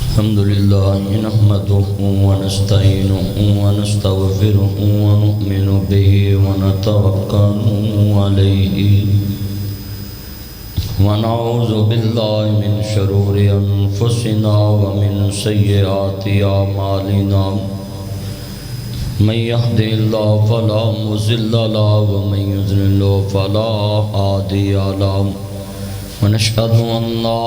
الحمد لله نحمده ونستعينه ونستغفره ونؤمن به ونتوكل عليه ونعوذ بالله من شرور أنفسنا ومن سيئات أعمالنا من يهده الله فلا مضل له ومن يضلل فلا هادي له ونشهد أن لا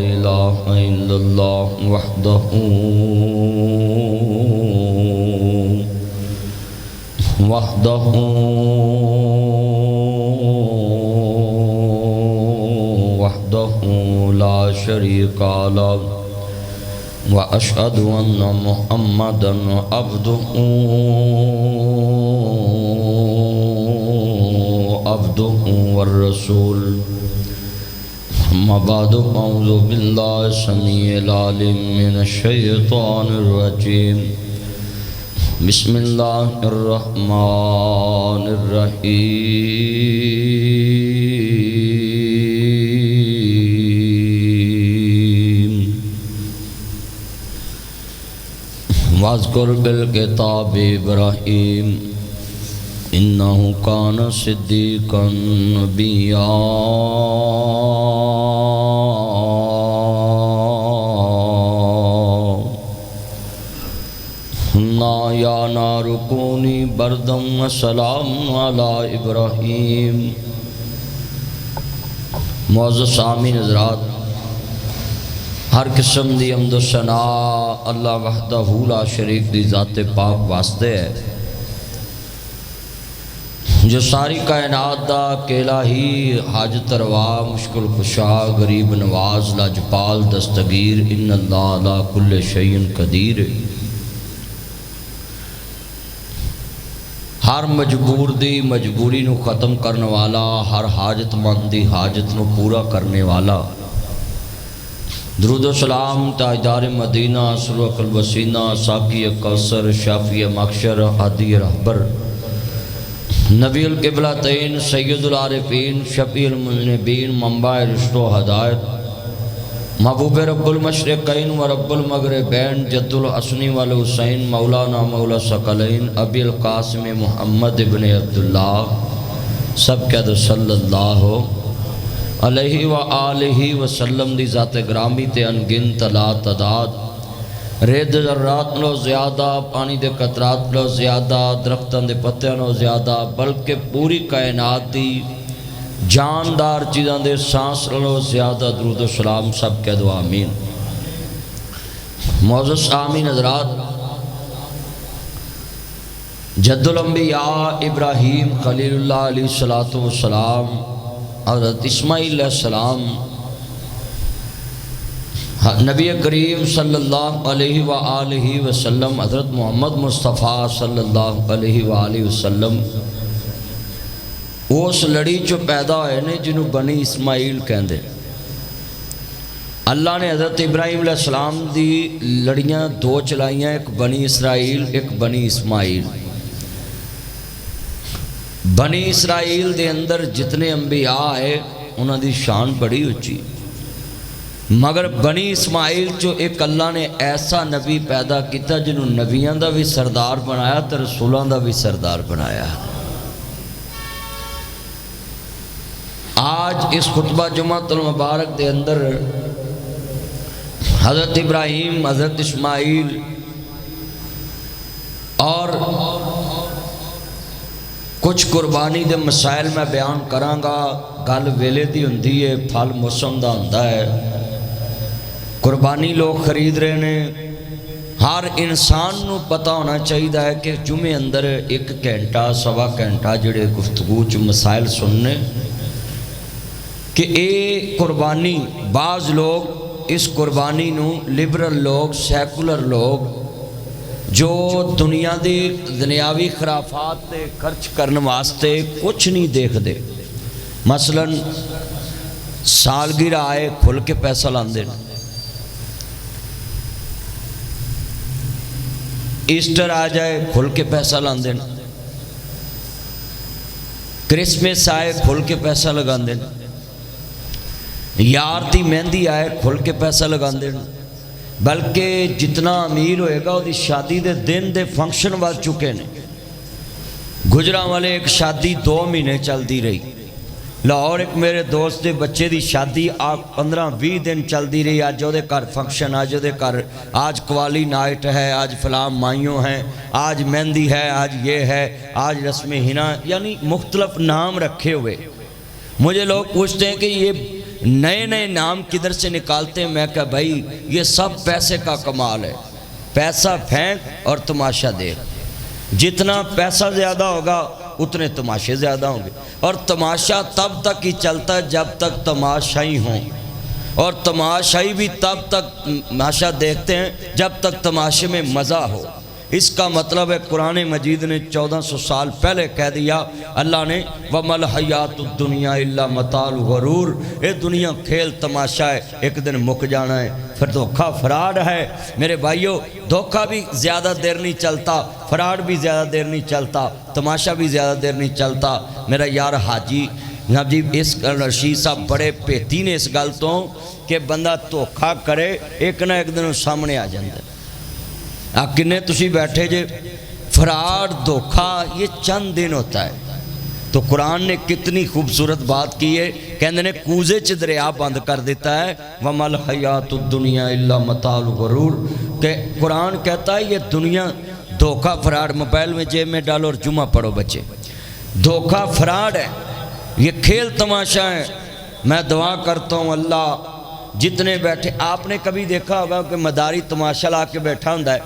إله إلا الله وحده لا شريك له وأشهد أن محمدا عبده والرسول أما بعد أعوذ بالله السميع العليم من الشيطان الرجيم بسم الله الرحمن الرحيم واذكر بالكتاب إبراهيم إنه كان صديقا نبيا يا نار كوني بردا وسلام على إبراهيم معزز سامعین حضرات، ہر قسم دی حمد و ثنا اللہ وحدہ لا شریک دی ذات پاک واسطے ہے جو ساری کائنات دا اکیلا ہی حاجت روا مشکل کشا غریب نواز لاجپال دستگیر ان اللہ علی کل شیء قدیر ہر مجبور دی مجبوری نو ختم کرنے والا، ہر حاجت مند دی حاجت نو پورا کرنے والا، درود و سلام تاجدار مدینہ سرور قلب وسینہ ساقی کوثر شافی محشر ہادی رہبر نبی القبلتین سید العارفین شفیع المذنبین منبع رشد و ہدایت محبوب رب المشرقین و رب المغربین جد الحسن والحسین مولانا مولا ثقلین ابی القاسم محمد ابن عبداللہ سب کہہ صلی اللہ علیہ وآلہ وسلم دی ذات گرامی تے انگنت لا تعداد رید ذرات نو زیادہ، پانی دے قطرات نو زیادہ، درختان دے پتیاں نو زیادہ، بلکہ پوری کائنات دی جاندار چیزاں دے سانس نو زیادہ درود و سلام سب کہہ دو آمین۔ معزز آمین حضرات، جد الانبیاء ابراہیم خلیل اللہ علیہ السلام حضرت اسماعیل علیہ السلام نبی کریم صلی اللہ علیہ وآلہ وسلم حضرت محمد مصطفیٰ صلی اللہ علیہ وآلہ وسلم اس لڑی جو پیدا ہوئے نے جنہوں بنی اسماعیل کہندے۔ اللہ نے حضرت ابراہیم علیہ السلام دی لڑیاں دو چلائیاں، ایک بنی اسرائیل ایک بنی اسماعیل۔ بنی اسرائیل دے اندر جتنے انبیاء آئے انہاں دی شان بڑی اچھی، مگر بنی اسماعیل جو ایک اللہ نے ایسا نبی پیدا کیتا جنہوں نبیاں دا بھی سردار بنایا تے رسولاں دا بھی سردار بنایا۔ آج اس خطبہ جمعۃ المبارک دے اندر حضرت ابراہیم، حضرت اسماعیل اور کچھ قربانی دے مسائل میں بیان کراں گا۔ گل ویلے دی ہوندی ہے، پھل موسم دا ہوندا ہے، قربانی لوگ خرید رہے ہیں۔ ہر انسان نو پتہ ہونا چاہیے ہے کہ جمعے اندر ایک گھنٹہ سوا گھنٹہ جڑے گفتگو چ مسائل سننے کہ اے قربانی، بعض لوگ اس قربانی نو لبرل لوگ، سیکولر لوگ جو دنیا دی دنیاوی خرافات تے خرچ کرنے واسطے کچھ نہیں دیکھ دے، مثلا سالگرہ آئے کھل کے پیسہ لاندے، ایسٹر آ جائے کھل کے پیسہ لاندے، کرسمس آئے کھل کے پیسہ لگا دیں، یار دی مہندی آئے کھل کے پیسہ لگا دیں، بلکہ جتنا امیر ہوئے گا وہ شادی دے دن دے فنکشن ود چکے نے۔ گجرا والے ایک شادی 2 مہینے چلتی رہی، لاہور ایک میرے دوست دے بچے دی شادی 15-20 دن چلتی رہی، آج وہ گھر فنکشن، آج وہ گھر آج قوالی نائٹ ہے، آج فلاں مائیوں ہیں، آج مہندی ہے، آج یہ ہے، آج رسم حنا، یعنی مختلف نام رکھے ہوئے۔ مجھے لوگ پوچھتے ہیں کہ یہ نئے نئے نام کدھر سے نکالتے ہیں؟ میں کہا بھائی یہ سب پیسے کا کمال ہے، پیسہ پھینک اور تماشا دیکھ، جتنا پیسہ زیادہ ہوگا اتنے تماشے زیادہ ہوں گے، اور تماشا تب تک ہی چلتا ہے جب تک تماشائی ہوں، اور تماشائی بھی تب تک تماشا دیکھتے ہیں جب تک تماشے میں مزہ ہو۔ اس کا مطلب ہے قرآن مجید نے 1400 سال پہلے کہہ دیا، اللہ نے وَمَا الْحَيَاةُ الدُّنْيَا إِلَّا مَتَاعُ الْغُرُورِ، یہ دنیا کھیل تماشا ہے، ایک دن مک جانا ہے۔ پھر دھوکہ فراڈ ہے میرے بھائیو، دھوکہ بھی زیادہ دیر نہیں چلتا، فراڈ بھی زیادہ دیر نہیں چلتا، تماشا بھی زیادہ دیر نہیں چلتا۔ میرا یار حاجی اس رشید صاحب بڑے پیتی نے اس گل تو کہ بندہ دھوکہ کرے ایک نہ ایک دن سامنے آ جاتا ہے۔ کنے تسی بیٹھے جے، فراڈ دھوکہ یہ چند دن ہوتا ہے۔ تو قرآن نے کتنی خوبصورت بات کی ہے، کہنے نے کوزے چ دریا بند کر دیتا ہے، وَمَا الْحَيَاةُ الدُّنْيَا إِلَّا مَتَاعُ الْغُرُورِ، کہ قرآن کہتا ہے یہ دنیا دھوکہ فراڈ، موبائل میں جیب میں ڈالو اور جمعہ پڑھو بچے، دھوکہ فراڈ ہے، یہ کھیل تماشا ہے۔ میں دعا کرتا ہوں اللہ جتنے بیٹھے، آپ نے کبھی دیکھا ہوگا کہ مداری تماشا لا کے بیٹھا ہوں ہے،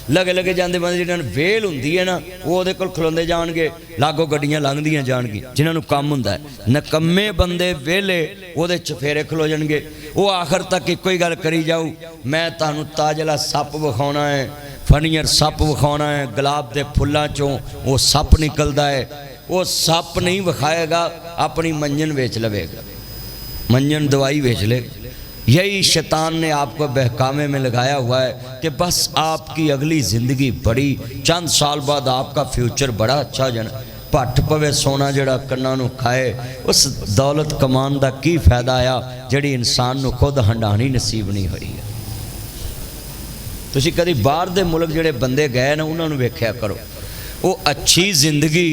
لگے لگے جاندے بندے جنہاں ویل ہوندی ہے نا، وہ دے کل کھلوندے جان گے، لاگو گڈیاں لنگ دیاں جان گی، جنہاں نو کام ہوندا ہے۔ نکمے بندے ویلے وہ دے چفیرے کھلو جان گے، وہ آخر تک کوئی گل کری جاؤ، میں تانوں تاجلا سپ وکھاؤنا ہے، فنیر سپ وکھاؤنا ہے، گلاب دے پھلاں چوں وہ سپ نکلدا ہے، وہ سپ نہیں وکھائے گا، اپنی منجن ویچ لوے گا، منجن دوائی ویچ لے گا۔ یہی شیطان نے آپ کو بہکامے میں لگایا ہوا ہے کہ بس آپ کی اگلی زندگی بڑی، چند سال بعد آپ کا فیوچر بڑا اچھا جانا، پٹ پوے سونا جڑا کناں نو کھائے، اس دولت کمان دا کی فائدہ آیا جڑی انسان نو خود ہنڈانی نصیب نہیں ہوئی ہے۔ تسی کدی باہر دے ملک جڑے بندے گئے نا انہاں نو ویکھیا کرو، وہ اچھی زندگی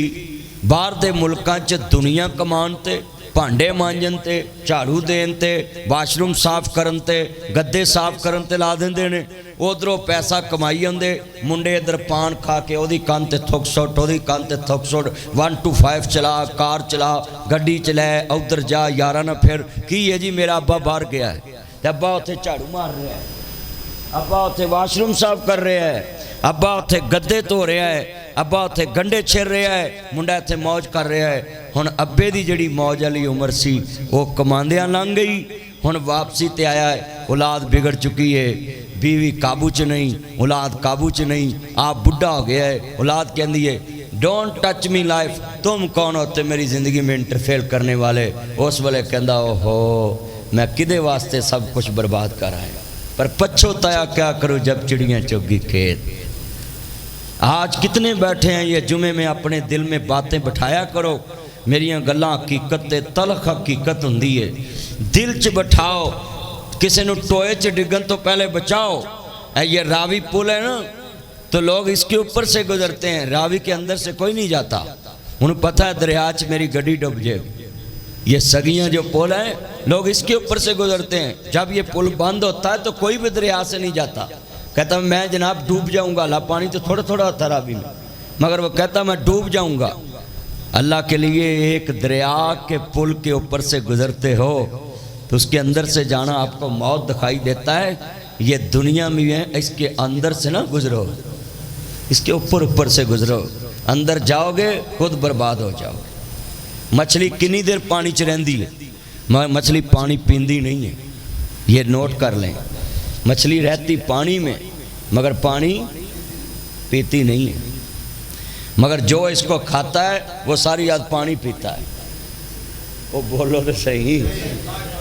باہر دے ملکاں چ دنیا کمان تے، پانڈے مانجن تے، جھاڑو دین تے، واش روم صاف کرن تے، گدے صاف کرن تے لا دیندے نے، ادھروں پیسہ کمائی ہوندے، منڈے ادھر پان کھا کے او دی کان تے تھک سٹ، او دی کان تے تھک سٹ، 1 to 5 چلا، کار چلا، گڈی چلائے، ادھر جا یارہ نہ پھر، کی ہے جی میرا ابا باہر گیا ہے، ابا اتھے جھاڑو مار رہا ہے، ابا اتھے واش روم صاف کر رہا ہے، ابا اتھے گدے دھو رہا ہے، ابا اتھے گنڈے چھر رہا ہے، منڈا اتھے موج کر رہا ہے۔ ہن ابے دی جڑی موج علی عمر سی وہ کماندیاں لنگ گئی، ہن واپسی تے آیا ہے، اولاد بگڑ چکی ہے، بیوی قابو چ نہیں، اولاد قابو چ نہیں، آپ بڈھا ہو گیا ہے، اولاد کہندی ہے ڈونٹ ٹچ می لائف، تم کون ہوتے میری زندگی میں انٹرفیئر کرنے والے؟ اس والے کہندا اوہو میں کدے واسطے سب کچھ برباد کر آیا، پر پچھتایا کیا کروں جب چڑیاں چگ گئی کھیت۔ آج کتنے بیٹھے ہیں یہ جمعے میں اپنے دل میں باتیں بٹھایا کرو، میریاں گلاں حقیقت تے تلخ حقیقت ہوندی ہے، دل چ بٹھاؤ، کسے نو ٹوئے چ ڈگن تو پہلے بچاؤ۔ یہ راوی پل ہے نا تو لوگ اس کے اوپر سے گزرتے ہیں، راوی کے اندر سے کوئی نہیں جاتا، انہوں پتہ ہے دریا چ میری گڈی ڈب جائے۔ یہ سگیاں جو پل ہے لوگ اس کے اوپر سے گزرتے ہیں، جب یہ پل بند ہوتا ہے تو کوئی بھی دریا سے نہیں جاتا، کہتا میں جناب ڈوب جاؤں گا، اللہ پانی تو تھوڑا تھوڑا تھا راوی میں، مگر وہ کہتا میں ڈوب جاؤں گا۔ اللہ کے لیے ایک دریا کے پل کے اوپر سے گزرتے ہو تو اس کے اندر سے جانا آپ کو موت دکھائی دیتا ہے، یہ دنیا میں ہے، اس کے اندر سے نہ گزرو، اس کے اوپر سے گزرو، اندر جاؤ گے خود برباد ہو جاؤ گے۔ مچھلی کنی دیر پانی چ رہندی ہے، مچھلی پانی پیندی نہیں ہے، یہ نوٹ کر لیں، مچھلی رہتی پانی میں مگر پانی پیتی نہیں ہے، مگر جو اس کو کھاتا ہے وہ ساری رات پانی پیتا ہے۔ وہ بولو تو صحیح،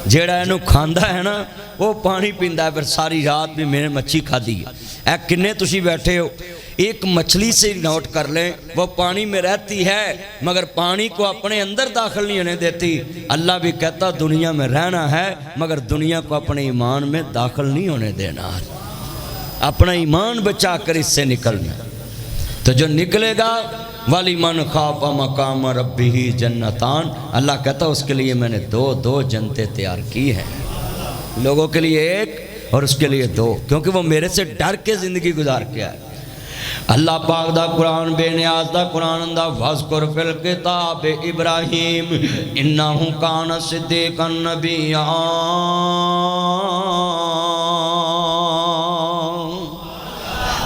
جیڑا انہوں کھاندا ہے نا وہ پانی پیندا ہے، پھر ساری رات بھی میں نے مچھی کھا دی ہے۔ اے کنے تسی بیٹھے ہو، ایک مچھلی سے نوٹ کر لیں، وہ پانی میں رہتی ہے مگر پانی کو اپنے اندر داخل نہیں ہونے دیتی۔ اللہ بھی کہتا دنیا میں رہنا ہے مگر دنیا کو اپنے ایمان میں داخل نہیں ہونے دینا، اپنا ایمان بچا کر اس سے نکلنا۔ تو جو نکلے گا وَلِمَنْ خَافَ مَقَامَ رَبِّهِ جَنَّتَانِ، اللہ کہتا اس کے لیے میں نے دو جنتیں تیار کی ہیں، لوگوں کے لیے ایک اور اس کے لیے دو، کیونکہ وہ میرے سے ڈر کے زندگی گزار کے آئے۔ اللہ پاک دا قرآن بے نیاز دا قرآن اندہ وَذْكُرْ فِي الْكِتَابِ إِبْرَاهِيمَ إِنَّهُ كَانَ صِدِّيقًا نَبِيًّا۔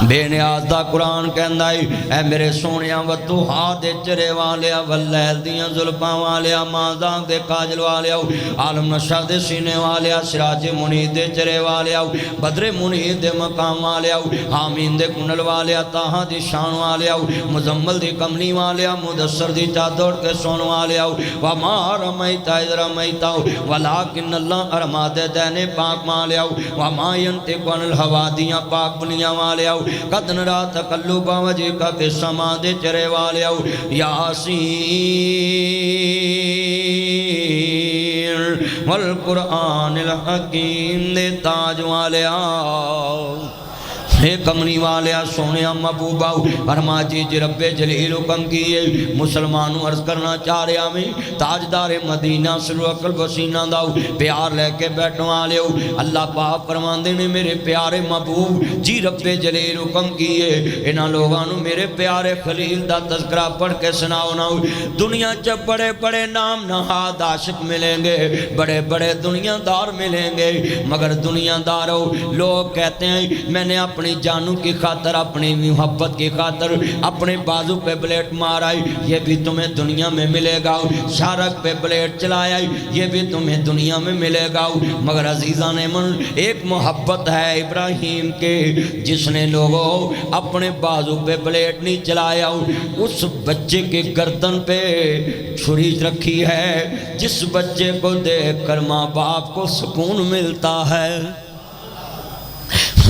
بے نیاز دا قرآن کہندا اے میرے سونیاں وَتُوحَا دے چرے والیا واللیل دیاں زلفاں والیا مازاں دے کاجل والیا عالم نشہ دے سینے والیا سراج منیر دے چرے والیا بدر منیر دے مقام والیا حامین دے کنل والیا تاہا دی شان والیا مزمل دی کمنی والیا مدثر دی چادر کے سون والیا وما رمیتا اذ رمیتا ولیکن اللہ ارماد دین پاک والیا وما ینطق عن الہوا دیاں پاک بنیاں والیا قد نرا تقلب وجهك في السماء دے چرے والیو یاسین والقرآن الحکیم دے تاج والیو اے کمنی والیا سونیا محبوبہ فرما جی رب جلیل حکم کیے مسلمانوں عرض کرنا چاہ رہا میں تاجدار مدینہ سلو اقل بسینہ داؤ پیار لے کے بیٹھنے والے ہو اللہ پاک فرماندے نے میرے پیارے محبوب جی رب جلیل حکم کیے انہاں لوگانوں میرے پیارے خلیل دا تذکرہ پڑھ کے سناؤ نہ دنیا چ بڑے بڑے نام نہاد عاشق ملیں گے بڑے بڑے دنیا دار ملیں گے مگر دنیا داروں لوگ کہتے ہیں میں نے اپنی جانوں کی خاطر اپنی محبت کی خاطر اپنے بازو پہ بلیٹ مارا یہ بھی تمہیں دنیا میں ملے گا شارک پہ بلیٹ چلایا یہ بھی تمہیں دنیا میں ملے گا مگر عزیزان من ایک محبت ہے ابراہیم کے جس نے لوگوں اپنے بازو پہ بلیٹ نہیں چلایا اس بچے کے گردن پہ چھری رکھی ہے جس بچے کو دیکھ کر ماں باپ کو سکون ملتا ہے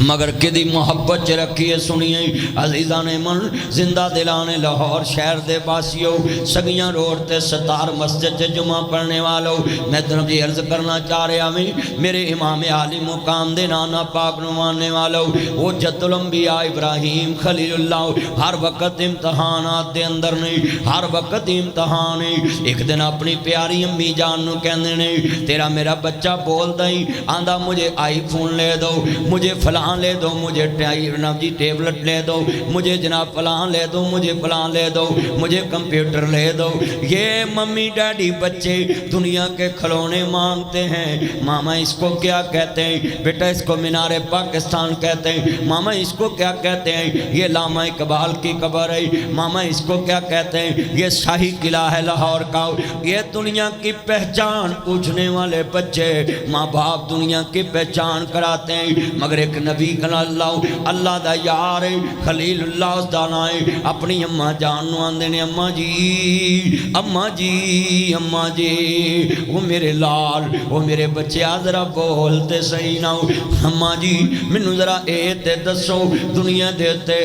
مگر کدی محبت چ رکھیے سنیے عزیزان من زندہ دلانے لاہور شہر دے باسیو سگیاں روڈ تے ستار مسجد جمعہ پڑھنے والو میں تنبی عرض کرنا چاہ رہا میں میرے امام عالی مقام دے نانا پاک نمانے والو وہ جد الانبیاء ابراہیم خلیل اللہ ہر وقت امتحانات دے اندر نہیں ہر وقت امتحان ایک دن اپنی پیاری امی جان نو کہنے نہیں تیرا میرا بچہ بول دائی آندہ مجھے آئی فون لے دو مجھے فلان لے دو مجھے ٹیبلٹ لے دو مجھے جناب فلان لے دو مجھے فلان لے دو مجھے کمپیوٹر لے دو یہ ممی ڈیڈی بچے دنیا کے کھلونے مانگتے ہیں ماما اس کو کیا کہتے ہیں بیٹا اس کو مینار پاکستان کہتے ہیں ماما اس کو کیا کہتے ہیں یہ علامہ اقبال کی قبر ہے ماما اس کو کیا کہتے ہیں یہ شاہی قلعہ ہے لاہور کا یہ دنیا کی پہچان پوچھنے والے بچے ماں باپ دنیا کی پہچان کراتے ہیں مگر ایک نبی اللہ دا یار خلیل اللہ اس دانائے اپنی اممہ جانو آندے نے اممہ جی اممہ جی وہ میرے لال وہ میرے بچے آذرہ بولتے صحیح نہ اممہ جی منو ذرا ایتے دسو دنیا دیتے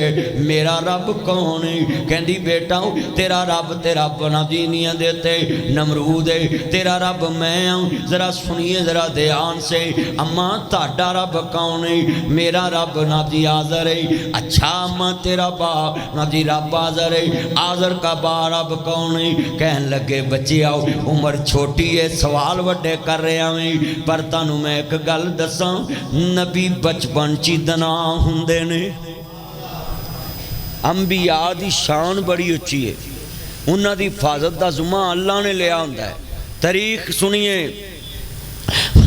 میرا رب کون ہے کہندی بیٹا تیرا رب تیرا بنا دینیاں دیتے نمرود ہے تیرا رب میں ہوں ذرا سنیے ذرا دھیان سے اممہ تاڑا رب کون ہے میرا رب نبی آذر ہے اچھا ماں تیرا باپ نبی رب آذر ہے آذر کا با رب کون ہے کہن لگے بچی آؤ عمر چھوٹی ہے سوال وڈے کر رہے ہیں پر تانوں میں ایک گل دساں نبی بچپن چیدنا ہوندے نے انبیاء دی شان بڑی اچھی ہے انہاں دی حفاظت دا ذمہ اللہ نے لیا ہوندا ہے تاریخ سنیے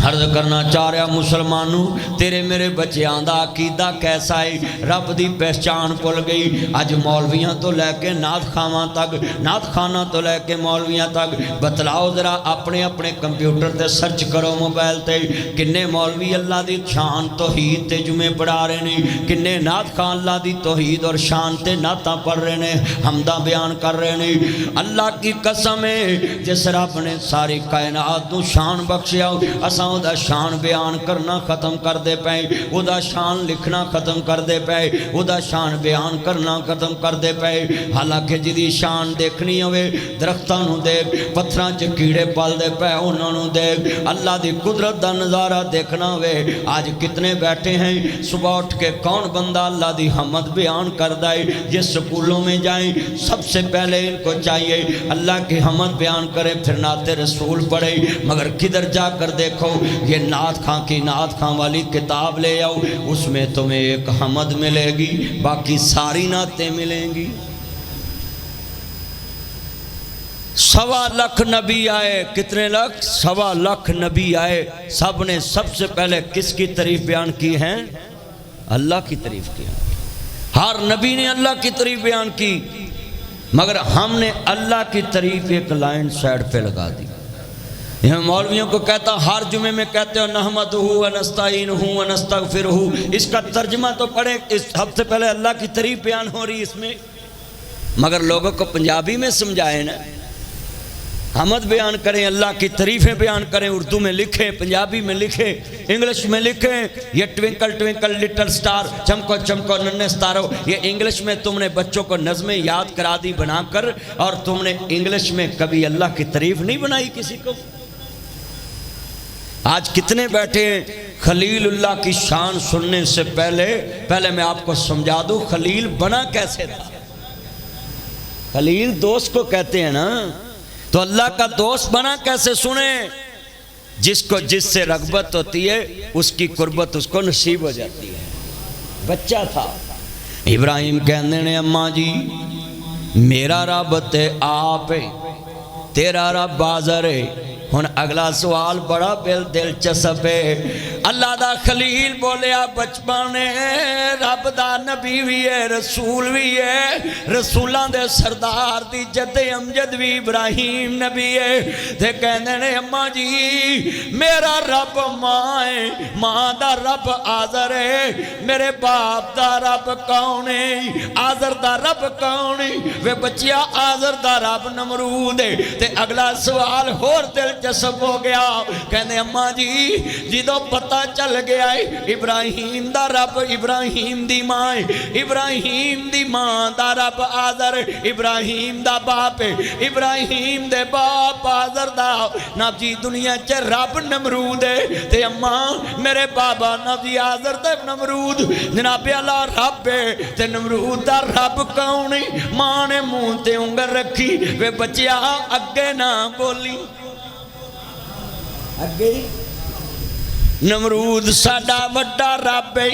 عرض کرنا چاہ رہا مسلمانوں تیرے میرے بچے آندہ عقیدہ کیسا ہے رب دی پہچان پل گئی آج مولویاں تو لے کے نعت خانہ تک نعت خانہ تو لے کے مولویاں تک بتلاؤ ذرا اپنے اپنے کمپیوٹر تے سرچ کرو موبائل تے کنے مولوی اللہ دی شان توحید تے جمعے پڑھا رہے ہیں کنے نعت خان اللہ دی توحید اور شان تے نعتاں پڑھ رہے ہیں حمدہ بیان کر رہے ہیں اللہ کی قسم ہے جس رب نے ساری کائنات تو شان بخشیا اساں اساں دا شان بیان کرنا ختم کر دے پے او دا شان لکھنا ختم کر دے پے او دا شان بیان کرنا ختم کر دے پے حالانکہ جدی شان دیکھنی ہوئے درختاں نو دیکھ پتھراں چ کیڑے پل دے پے انہاں نو دیکھ اللہ دی قدرت دا نظارہ دیکھنا ہوئے آج کتنے بیٹھے ہیں صبح اٹھ کے کون بندہ اللہ دی حمد بیان کردہ ہے جس سکولوں میں جائیں سب سے پہلے ان کو چاہیے اللہ کی حمد بیان کرے پھر نعت رسول پڑھے مگر کدھر جا کر دیکھو یہ نعت خاں کی نعت خاں والی کتاب لے آؤ اس میں تمہیں ایک حمد ملے گی باقی ساری نعتیں ملیں گی 1.25 لاکھ نبی آئے کتنے لاکھ 1.25 لاکھ نبی آئے سب نے سب سے پہلے کس کی تعریف بیان کی ہے اللہ کی تعریف کی ہر نبی نے اللہ کی تعریف بیان کی مگر ہم نے اللہ کی تعریف ایک لائن سائڈ پہ لگا دی یہ مولویوں کو کہتا ہر جمعے میں کہتے ہو نحمدہ ونستعینہ ونستغفرہ اس کا ترجمہ تو پڑھے سب سے پہلے اللہ کی تعریف بیان ہو رہی اس میں مگر لوگوں کو پنجابی میں سمجھائے نا حمد بیان کریں اللہ کی تعریفیں بیان کریں اردو میں لکھیں پنجابی میں لکھیں انگلش میں لکھیں یہ ٹوینکل ٹوینکل لٹل سٹار چمکو چمکو ننے ستارو یہ انگلش میں تم نے بچوں کو نظمیں یاد کرا دی بنا کر اور تم نے انگلش میں کبھی اللہ کی تعریف نہیں بنائی کسی کو آج کتنے بیٹھے ہیں خلیل اللہ کی شان سننے سے پہلے میں آپ کو سمجھا دوں خلیل بنا کیسے تھا خلیل دوست کو کہتے ہیں نا تو اللہ کا دوست بنا کیسے سنیں جس سے رغبت ہوتی ہے اس کی قربت اس کو نصیب ہو جاتی ہے بچہ تھا ابراہیم کہنے نے اماں جی میرا رب تے آپ ہے تیرا رب بازر ہے ہن اگلا سوال بڑا دلچسپ ہے اللہ دا خلیل بولیا بچپن رب دا نبی بھی ہے رسول بھی ہے رسولان دے سردار دی جد امجد بھی ابراہیم نبی ہے تے کہنے نے اماں جی میرا رب ماں ہے ماں دا رب آزر ہے میرے باپ دا رب کون ہے آزر دا رب کون ہے وہ بچیا آزر دا رب نمرود ہے تے اگلا سوال ہور دلچسپ ہو گیا کہنے اماں جی جدو پتہ چل گیا ہے ابراہیم دا رب ابراہیم دی ماں ابراہیم دی ماں دا رب آزر ابراہیم دا باپ ابراہیم دے باپ آزر دا نب جی دنیا چے رب نمرود ہے تے اماں میرے بابا نب جی آزر دے نمرود جناب اللہ رب ہے تے نمرود دا رب کون ماں نے منہ تے انگل رکھی وہ بچیا اگے نہ بولی اگے نمرود ساڈا وڈا رب ہے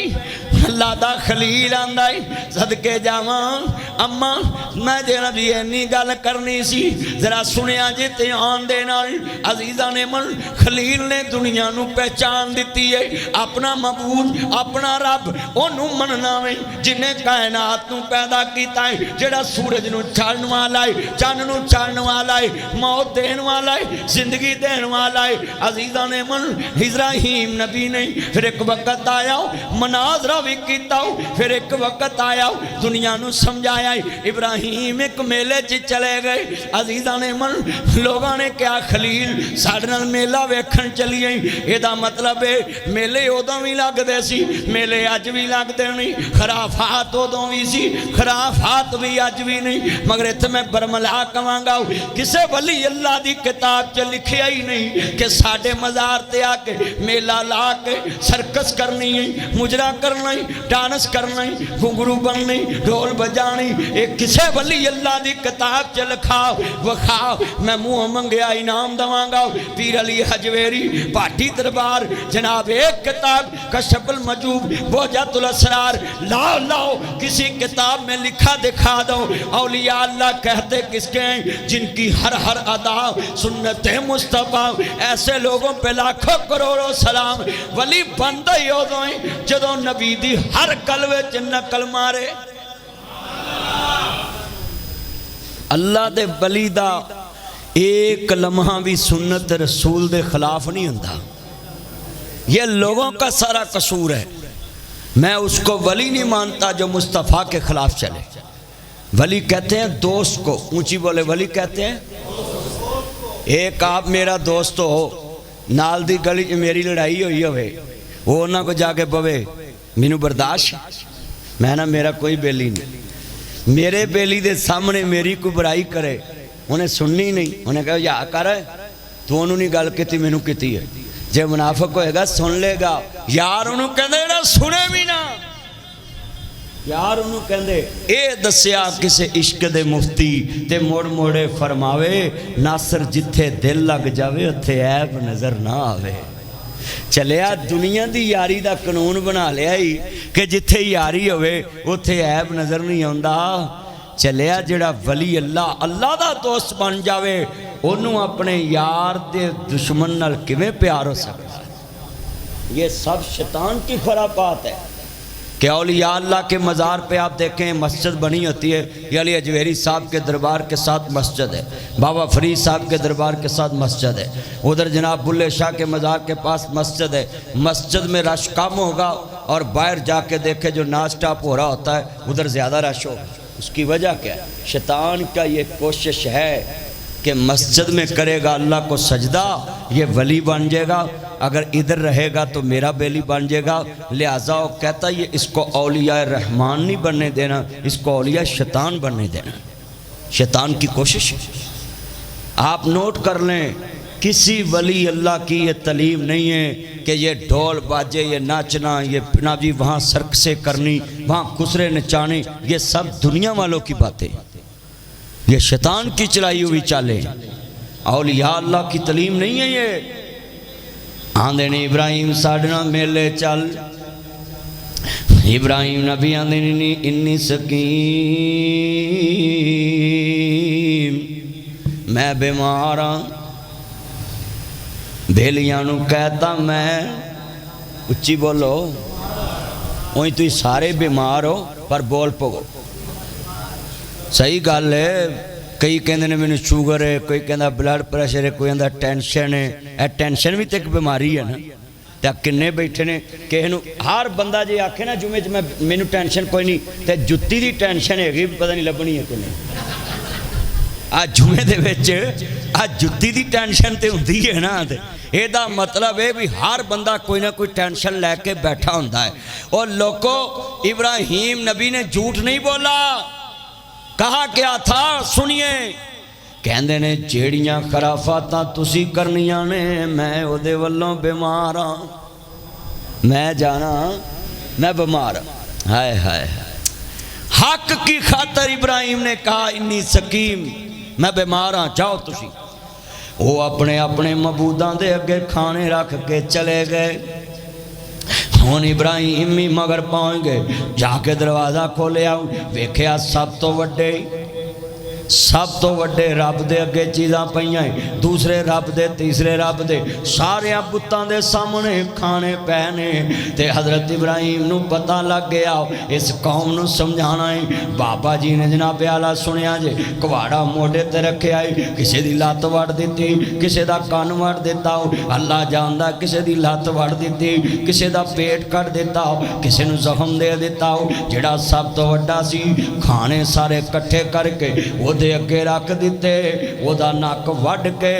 اللہ دا خلیل آندا ہے صدقے جاواں اماں میں جڑا بھی اینی گل کرنی سی ذرا سنیا جے دھیان دے نال عزیزاں نے من خلیل نے دنیا نو پہچان دتی ہے اپنا معبود اپنا رب اونوں مننا وے جن نے کائنات نو پیدا کیتا ہے جڑا سورج نو چڑھن والا ہے چاند نو چڑھن والا ہے موت دین والا ہے زندگی دین والا ہے عزیزاں نے من ابراہیم نبی نے پھر ایک وقت آیا مناظرہ بھی کیتا پھر ایک وقت آیا دنیا نو سمجھایا ابراہیم ایک میلے چ چلے گئے عزیزاں نے من لوگاں نے کیا خلیل ساڈے نال میلہ ویکھن چلیے اے دا مطلب ہے میلے اودوں بھی لگ دے سی میلے اج بھی لگ دے نہیں خرافات اودوں بھی سی خرافات بھی اج بھی نہیں مگر ایتھے میں برملا کہاں گا کسے ولی اللہ دی کتاب چ لکھیا ہی نہیں کہ ساڈے مزار تے آ کے میلہ لا کے سرکس کرنی ہے مجرا کرنا ڈانس کرنا گھنگرو بننی ڈھول بجانی ایک کسے ولی اللہ دی کتاب چ لکھاؤ وکھاؤ میں منہ منگیا انعام دواں گا پیر علی حجویری پاٹی دربار جناب ایک کتاب کشف المجوب بہجت الاسرار لاؤ لاؤ کسی کتاب میں لکھا دکھا دو اولیاء اللہ کہتے کس کے ہیں جن کی ہر ادا سنت مصطفیٰ ایسے لوگوں پہ لاکھوں کروڑوں سلام ولی بندہ ہی ہو دوئیں جدو نبی دی ہر کلوے چ نقل مارے اللہ دے ولی دا ایک لمحہ بھی سنت رسول دے خلاف نہیں ہوندا یہ لوگوں کا سارا قصور ہے میں اس کو ولی نہیں مانتا جو مصطفیٰ کے خلاف چلے ولی کہتے ہیں دوست کو اونچی بولے ولی کہتے ہیں ایک آپ میرا دوست ہو نال دی گلی چ میری لڑائی ہوئی ہوئے وہ انہاں کو جا کے پوے مینوں برداشت میں نہ میرا کوئی بیلی نہیں میرے بیلی دے سامنے میری کوئی برائی کرے انہیں سننی نہیں انہیں کہا یا کر ہے تو انہوں نے گل کیتی مینوں کیتی ہے جے منافق ہوئے گا سن لے گا یار انہوں کہندے نہ سنے بھی نہ یار انہوں کہندے اے دسیا کسے عشق دے مفتی تے موڑ موڑے فرماوے ناصر جتھے دل لگ جاوے اتھے عیب نظر نہ آوے چلیا دنیا دی یاری دا قانون بنا لیا ہی کہ جتھے یاری ہوئے اتھے عیب نظر نہیں آندا چلیا جڑا ولی اللہ دا دوست بن جاوے انہوں اپنے یار دے دشمن نال کیویں پیار ہو سکتا ہے یہ سب شیطان کی خرابات ہے کہ اولیاء اللہ کے مزار پہ آپ دیکھیں مسجد بنی ہوتی ہے یہ علی اجویری صاحب کے دربار کے ساتھ مسجد ہے بابا فرید صاحب کے دربار کے ساتھ مسجد ہے ادھر جناب بلے شاہ کے مزار کے پاس مسجد ہے مسجد میں رش کم ہوگا اور باہر جا کے دیکھے جو ناچ ٹاپ ہو رہا ہوتا ہے ادھر زیادہ رش ہوگا اس کی وجہ کیا ہے شیطان کا یہ کوشش ہے کہ مسجد میں کرے گا اللہ کو سجدہ یہ ولی بن جائے گا اگر ادھر رہے گا تو میرا بیلی بن جائے گا لہٰذا وہ کہتا ہے یہ اس کو اولیاء رحمان نہیں بننے دینا اس کو اولیاء شیطان بننے دینا شیطان کی کوشش ہے آپ نوٹ کر لیں کسی ولی اللہ کی یہ تعلیم نہیں ہے کہ یہ ڈھول باجے یہ ناچنا یہ نابی وہاں سرکسیں کرنی وہاں خسرے نچانے یہ سب دنیا والوں کی باتیں یہ شیطان کی چلائی ہوئی چالیں اولیاء اللہ کی تعلیم نہیں ہے یہ آندے نے ابراہیم ساڑھنا میلے چل ابراہیم نبی آندے نے انی سکیم میں بیماراں بھیلیاں کہتا میں اچھی بولو وہیں تو سارے بیمار ہو پر بول پگو صحیح گل ہے کئی کہندے نے میں شوگر ہے کوئی کہندا بلڈ پریشر ہے کوئی کہندا ٹینشن ہے اے ٹینشن بھی تے ایک بیماری ہے نا تے کنے بیٹھے نے کہ ہر بندہ جے آکھے نا جمعے میں مینوں ٹینشن کوئی نہیں تے جُتی دی ٹینشن ہے پتہ نہیں لبنی ہے کہ نہیں آ جمعے دے وچ آ جُتی دی ٹینشن تے ہوندی ہے نا تے اے دا مطلب ہے بھی ہر بندہ کوئی نہ کوئی ٹینشن لے کے بیٹھا ہوندا ہے اور لوگوں ابراہیم نبی نے جھوٹ نہیں بولا کہا کیا تھا سنیے کہندے نے جیڑیاں خرافاتاں تسی کرنیاں نے میں او دے والوں بیمار ہاں میں جانا میں بیمار ہاں ہائے ہائے حق کی خاطر ابراہیم نے کہا انی سکیم میں بیمار ہاں جاؤ تسی وہ اپنے اپنے معبوداں دے اگے کھانے رکھ کے چلے گئے ہون ابراہیم ہی مگر پہنچ گئے جا کے دروازہ کھولے آؤں ویکھیا سب تو وڈے رب دے اگے چیزاں پہیاں دوسرے رب دے تیسرے رب دے سارے بتاں دے سامنے کھانے پہنے تے حضرت ابراہیم نو پتہ لگ گیا اس قوم نو سمجھانا ہے بابا جی نے جناب اعلیٰ سنیا جے کواڑا موڑے تے رکھے آئی کسے دی لات وڑ دیتی کسے دا کان وڑ دیتا ہو اللہ جاندہ کسے دی لات وڑ دیتی کسے دا پیٹ کٹ دیتا ہو کسے نو زخم دے دیتا ہو جڑا سب تو وڈا سی کھانے سارے کٹھے کر کے وہ دے اگے رکھ دیتے وہ دا ناک وڈ کے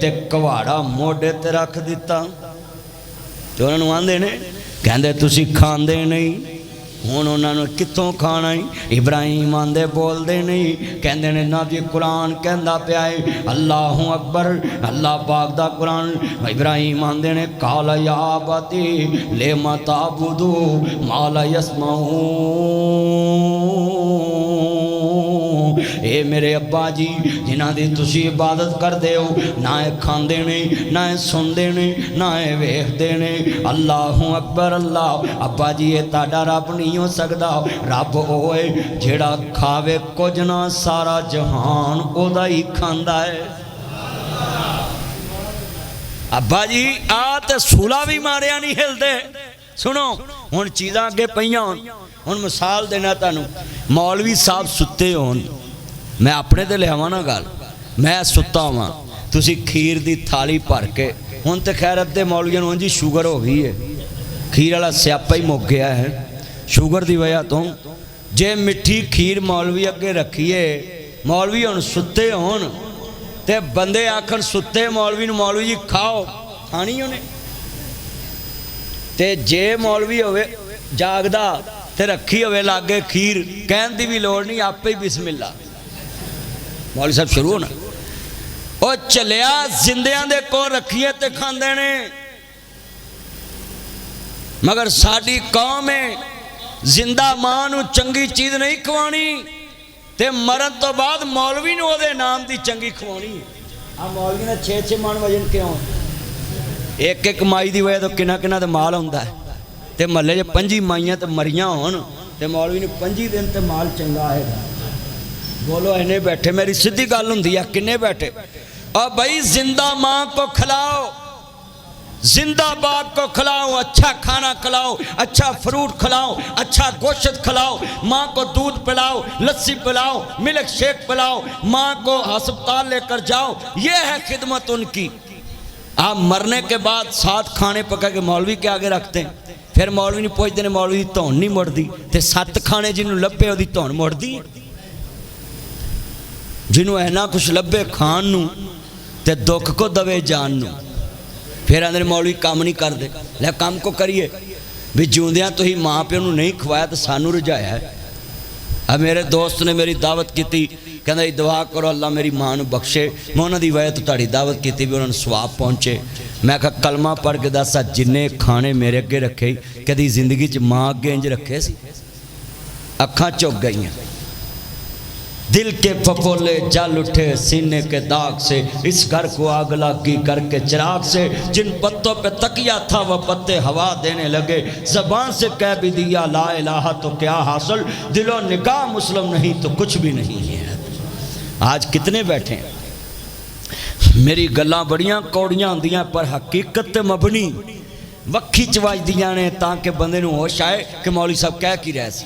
تے کواڑا موڑے تے رکھ دیتا تو انہوں آندے نے کہندے تسی کھاندے نہیں انہوں نے کتوں کھانا ہی ابراہیم آندے بول دے نہیں کہندے نے نا جی قرآن کہندہ پہ آئے اللہ اکبر اللہ پاک دا قرآن ابراہیم آندے نے قال یا آباتی لیما تعبدو ما لا یسمعون اے میرے ابا جی جنہ دی تسی عبادت کر دے ہو نہ کھان دینے نہ سن دینے نہ ویخ دینے اللہ اکبر اللہ ابا جی یہ تاڑا رب نہیں ہو سکتا رب ہوئے جڑا کھاوے کچھ نہ سارا جہان او دا ہی کھاندا ہے ابا جی آتے سولا بھی ماریا نہیں ہل دے سنو ہون چیزاں آگے پہیاں ہون مثال دینا تانوں مولوی صاحب ستے ہون میں اپنے دے لے ہوانا گال میں ستا ہوا تسی کھیر دی تھالی پر کے ہون تے خیرت دے مولویاں ہون جی شوگر ہو گئی ہے کھیر والا سیاپا ہی مک گیا ہے شوگر دی وجہ تو جے مٹھی کھیر مولوی اگے رکھیے مولوی ہون ستے ہون تے بندے آکھن ستے مولوی نو مولوی جی کھاؤ کھانی انہیں تے جے مولوی ہوئے جاگدا تے رکھی ہوئے لاگے کھیر کہن دی بھی لوڑ نہیں آپ پہ ہی بسم اللہ مولوی صاحب شروع ہونا او چلیا زندیاں دے کو رکھیے تے کھان دینے مگر ساڑی قوم ہے زندہ ماں نو چنگی چیز نہیں کھوانی تے مرن تو بعد مولوی نو دے نام دی چنگی کھوانی آپ مولوی نے 6 مان وجن کیوں ایک مائی دی وجہ تو کنا تے مال ہوندہ ہے تے محلے جے 5 مائیاں تے مریاں ہون تے مولوی نے 5 دن تے مال چنگا آئے گا بولو اینے بیٹھے میری سدھی گل ہوندی ہے کنے بیٹھے اور بھائی زندہ ماں کو کھلاؤ زندہ باغ کو کھلاؤ اچھا کھانا کھلاؤ اچھا فروٹ کھلاؤ اچھا گوشت کھلاؤ ماں کو دودھ پلاؤ لسی پلاؤ ملک شیک پلاؤ ماں کو ہسپتال لے کر جاؤ یہ ہے خدمت ان کی آپ مرنے کے بعد 7 کھانے پکا کے مولوی کے آگے رکھتے ہیں پھر مولوی نہیں پوچھتے ہیں مولوی دی تون نہیں مڑ دی تے 7 کھانے جنہوں لبے ہو دی تون مڑ دی جنہوں اینا کچھ لبے کھان نو تے دکھ کو دوے جان نو پھر اندر مولوی کام نہیں کر دے لے کام کو کریے بھی جوندیاں تو ہی ماں پہ انہوں نہیں کھوایا تو سانو رجایا ہے اب میرے دوست نے میری دعوت کی تھی کہنا یہ دعا کرو اللہ میری ماں نو بخشے میں انہوں دی وجہ تو تاڑی دعوت کی تھی بھی انہوں نے سواب پہنچے میں کہا کلمہ پڑھ کے دسا جننے کھانے میرے اگے رکھے کدی زندگی چ ماں اگے انج رکھے سی اکھاں چک گئی ہیں دل کے پھپھولے جل اٹھے سینے کے داغ سے اس گھر کو آگ لگی کر کے چراغ سے جن پتوں پہ تکیا تھا وہ پتے ہوا دینے لگے زبان سے کہہ بھی دیا لا الہ تو کیا حاصل دل و نگاہ مسلم نہیں تو کچھ بھی نہیں ہے آج کتنے بیٹھے ہیں میری گلاں بڑیاں کوڑیاں ہوندیاں پر حقیقت مبنی وکھی چواج دیاں نے تاکہ بندے نو ہوش آئے کہ مولوی صاحب کہہ کی رہے سی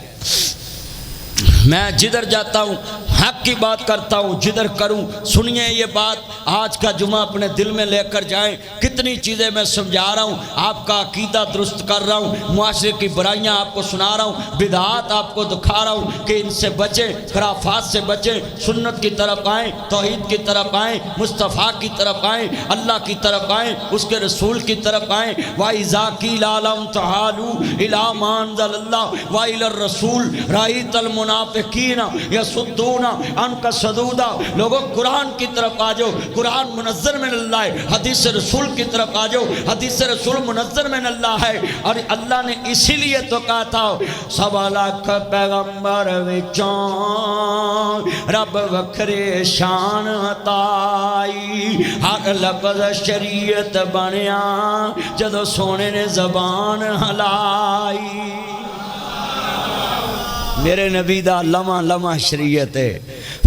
میں جدھر جاتا ہوں حق کی بات کرتا ہوں جدھر کروں سنیے یہ بات آج کا جمعہ اپنے دل میں لے کر جائیں کتنی چیزیں میں سمجھا رہا ہوں آپ کا عقیدہ درست کر رہا ہوں معاشرے کی برائیاں آپ کو سنا رہا ہوں بدعات آپ کو دکھا رہا ہوں کہ ان سے بچیں خرافات سے بچیں سنت کی طرف آئیں توحید کی طرف آئیں مصطفیٰ کی طرف آئیں اللہ کی طرف آئیں اس کے رسول کی طرف آئیں وَإِذَا قِيلَ لَهُمْ تَعَالُوا إِلَىٰ مَا أَنزَلَ اللَّهُ وَإِلَى الرَّسُولِ رَأَيْتَ الْمُنَافِقِينَ يَصُدُّونَ عَنْكَ صَدُودًا لوگوں قرآن کی طرف آ جاؤ قرآن منزل من اللہ ہے حدیث رسول کی طرف آ جاؤ حدیث رسول منزل من اللہ ہے اور اللہ نے اسی لیے تو کہا تھا 1.25 لاکھ پیغمبر وچوں رب وکھرے شان عطائی ہر لفظ شریعت بنیا جدو سونے نے زبان ہلائی میرے نبی دا لمحہ لمحہ شریعت ہے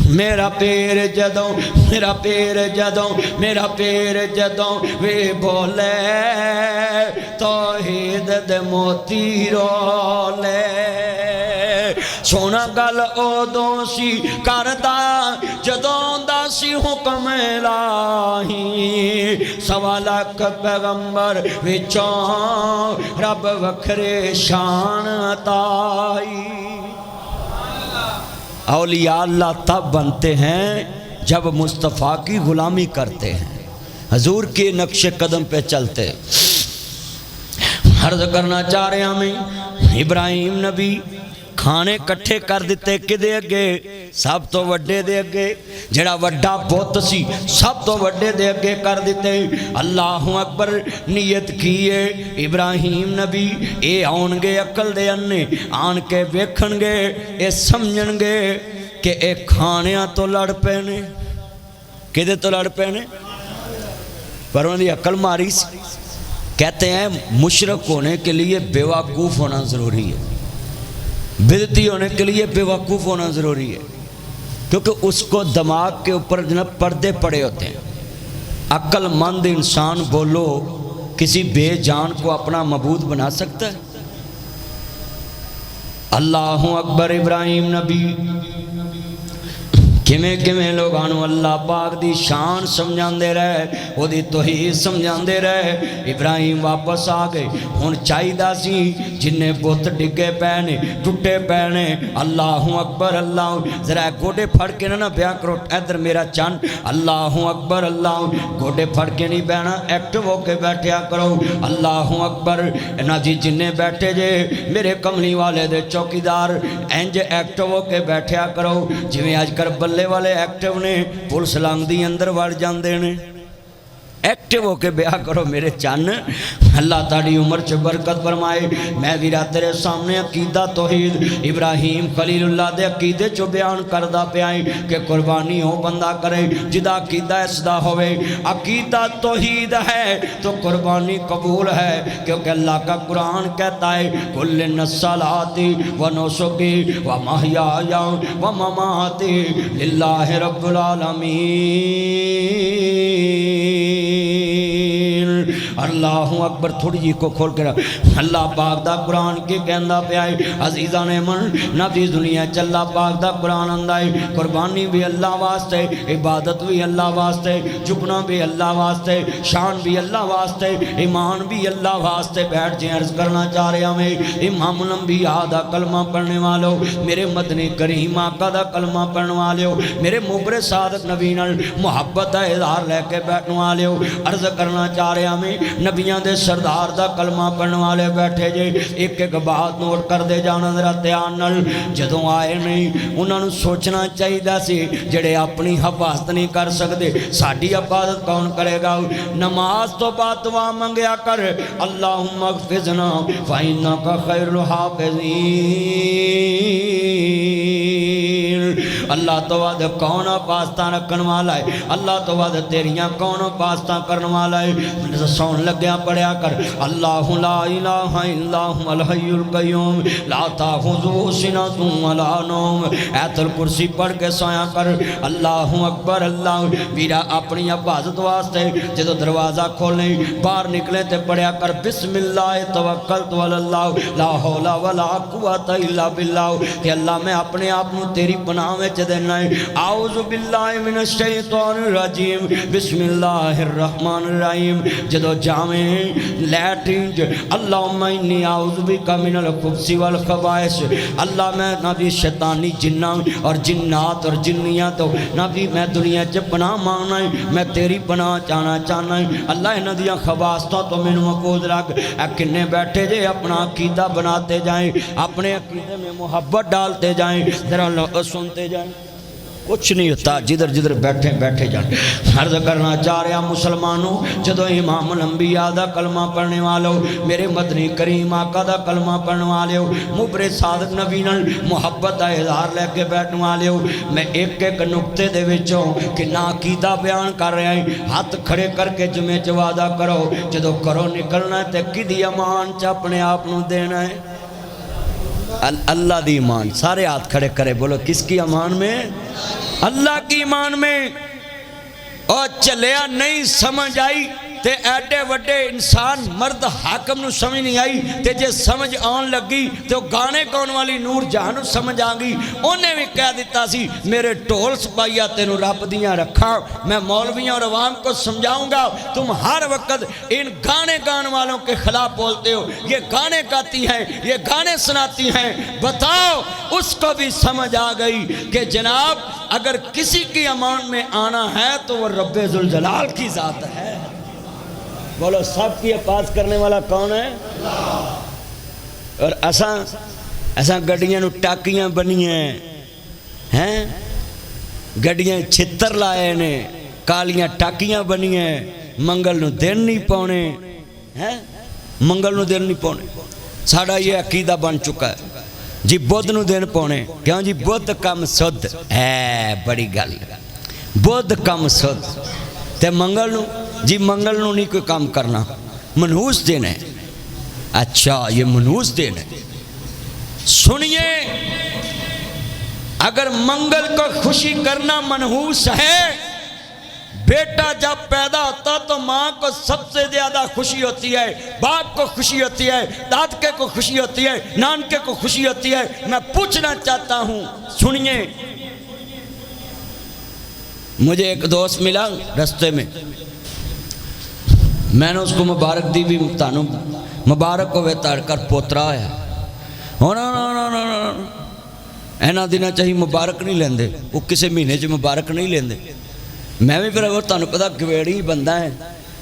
میرا پیر جدوں میرا پیر جدوں میرا پیر جدوں وے بولے توحید دے موتی رولے سونا گل اودوں سی کردہ جدوں دا سی حکم الہی 1.25 لاکھ پیغمبر وچوں رب وکھرے شان عطائی اولیاء اللہ تب بنتے ہیں جب مصطفیٰ کی غلامی کرتے ہیں حضور کے نقش قدم پہ چلتے عرض کرنا چاہ رہے ہمیں ابراہیم نبی کھانے کٹھے کر دیتے کدے اگے سب تو وڈے دے اگے جڑا وڈا بت سی سب تو وڈے دے اگے کر دیتے اللہ اکبر نیت کیے ابراہیم نبی اے آن گے عقل دے انے آن کے ویکھن گے اے سمجھن گے کہ اے کھانیاں تو لڑ پینے کدے تو لڑ پینے پر انہوں نے عقل ماری سی کہتے ہیں مشرک ہونے کے لیے بیوقوف ہونا ضروری ہے بدعتی ہونے کے لیے بیوقوف ہونا ضروری ہے کیونکہ اس کو دماغ کے اوپر جناب پردے پڑے ہوتے ہیں عقل مند انسان بولو کسی بے جان کو اپنا معبود بنا سکتا ہے اللہ اکبر ابراہیم نبی کھمیں کھمیں لوگانو اللہ پاک دی شان سمجھاندے رہے وہ دی توحید سمجھاندے رہے ابراہیم واپس آ گئے ہن چاہیدا سی جنہیں بت ڈگے پینے ٹوٹے پینے اللہ اکبر اللہ ذرا گوڑے پھڑ کے نہ بیا کرو ادھر میرا چند اللہ اکبر اللہ گوڑے پھڑ کے نہیں بینا ایکٹو ہو کے بیٹھیا کرو اللہ اکبر نا جی جنہیں بیٹھے جے میرے کملی والے دے چوکیدار انج ایکٹو ہو کے بیٹھیا کرو جویں آج کر بلے والے ایکٹو نے پولیس لانگ دی اندر وڑ جاندے نے ایکٹیو ہو کے بیاہ کرو میرے چان اللہ تعالی عمر چ برکت فرمائے میں ویرا تیرے سامنے عقیدہ توحید ابراہیم خلیل اللہ دے عقیدے چو بیان کردہ پہ آئیں کہ قربانی ہو بندہ کرے جدا عقیدہ اسدا ہوئے عقیدہ توحید ہے تو قربانی قبول ہے کیونکہ اللہ کا قرآن کہتا ہے کل الصلاۃ و نسکی و محیایا و مماتی للہ رب العالمین اللہ اکبر تھوڑی جی کو کھول کے رکھ اللہ پاک دا قرآن کے کہندہ پہ آئے عزیزان من نفیس دنیا چلا پاک دا قرآن اندائی قربانی بھی اللہ واسطے عبادت بھی اللہ واسطے جھکنا بھی اللہ واسطے شان بھی اللہ واسطے ایمان بھی اللہ واسطے بیٹھ جائیں عرض کرنا چاہ رہے ہمیں امام الانبیاء دا کلمہ پڑھنے والو میرے مدنی کریم آقا دا کلمہ پڑھنے والو میرے مبر صادق نبی نال محبت دا اظہار لے کے بیٹھنے والو عرض کرنا چاہ رہے ہمیں نبیاں دے سردار دا کلمہ پڑھنے والے بیٹھے جے ایک ایک بات نوٹ کر دے جانا ذرا دھیان نال جدوں آئے نہیں انہاں نوں سوچنا چاہیدا سی جڑے اپنی حفاظت نہیں کر سکتے ساڈی حفاظت کون کرے گا نماز تو بعد دعا منگیا کر اللہم اغفرنا فإنک خیر الحافظین اللہ تو بعد کون پاستہ رکھن والا ہے اللہ تو بعد تیریاں کون پاستہ کرن والا ہے سون لگیا پڑھیا کر اللہ لا الہ الا هو الحی القیوم لا تاخذہ سنۃ ولا نوم آیت الکرسی پڑھ کے سویا کر اللہ اکبر اللہ میرا اپنی حفاظت واسطے جدو دروازہ کھولیں باہر نکلے تے پڑھیا کر بسم اللہ توکلت علی اللہ لا حول ولا قوت الا باللہ کہ اللہ میں اپنے آپ تیری پناہ میں دینا ہے اعوذ باللہ من الشیطان الرجیم بسم اللہ الرحمن الرحیم جدو جامیں لیٹرین اللہم انی اعوذ بک من الخبث والخبائث اللہ میں نبی شیطانی جنہ اور جنات اور جنیات نبی میں دنیا چ پناہ مانگنا ہے میں تیری پناہ چاہنا ہے اللہ انہاں دیاں خباستوں تو میں محفوظ رکھ اے کنے بیٹھے جے اپنا عقیدہ بناتے جائیں اپنے عقیدے میں محبت ڈالتے جائیں ذرا سنتے جائیں کچھ نہیں ہوتا جدھر جدھر بیٹھے بیٹھے جائیں عرض کرنا چاہ رہا مسلمانوں جدو امام الانبیاء دا کلمہ پڑھنے والو میرے مدنی کریم آقا دا کلمہ پڑھنے والو مبر صادق نبی نال محبت دا اظہار لے کے بیٹھنے والو میں ایک ایک نقطے دے وچوں کہ نا عقیدہ بیان کر رہے ہیں ہاتھ کھڑے کر کے جمعے چ وعدہ کرو جدو کرو نکلنا ہے تے کدی امان چ اپنے آپ نو دینا ہے اللہ دی ایمان سارے ہاتھ کھڑے کرے بولو کس کی امان میں اللہ کی ایمان میں اور چلیا نہیں سمجھ آئی تے ایڈے وڈے انسان مرد حاکم نو سمجھ نہیں آئی تے جے سمجھ آن لگی تے گانے کون والی نور جہانو سمجھ آنگی انہیں بھی کہہ دیتا سی میرے ٹول سپاہیا تینو رب دیاں رکھا میں مولویاں اور عوام کو سمجھاؤں گا تم ہر وقت ان گانے گان والوں کے خلاف بولتے ہو یہ گانے گاتی ہیں یہ گانے سناتی ہیں بتاؤ اس کو بھی سمجھ آ گئی کہ جناب اگر کسی کی امان میں آنا ہے تو وہ رب ذوالجلال کی ذات ہے بولو سب کی حفاظت کرنے والا کون ہے اور ایسا گڈیاں نو ٹاکیاں بنی ہیں گڈیاں چھتر لائے نے کالیاں ٹاکیاں بنی ہیں منگل نو دن نہیں پونے منگل نو دن نہیں پونے ساڑھا یہ عقیدہ بن چکا ہے جی بدھ نو دن پونے کیوں جی بدھ کم سدھ ہے بڑی گل بدھ کم سدھ تے منگل نو جی منگل نو نہیں کوئی کام کرنا منحوس دن ہے اچھا یہ منحوس دن ہے سنیے اگر منگل کو خوشی کرنا منحوس ہے بیٹا جب پیدا ہوتا تو ماں کو سب سے زیادہ خوشی ہوتی ہے باپ کو خوشی ہوتی ہے دادکے کو خوشی ہوتی ہے نانکے کو خوشی ہوتی ہے میں پوچھنا چاہتا ہوں سنیے مجھے ایک دوست ملا رستے میں نے اس کو مبارک دی بھی تانوں مبارک ہوئے تاڑ کر پوترا ہے اینا دینا چاہیے مبارک نہیں لیندے وہ کسے مہینے چ مبارک نہیں لیندے میں بھی پھر اگر تانوں پتا گویڑی بندہ ہے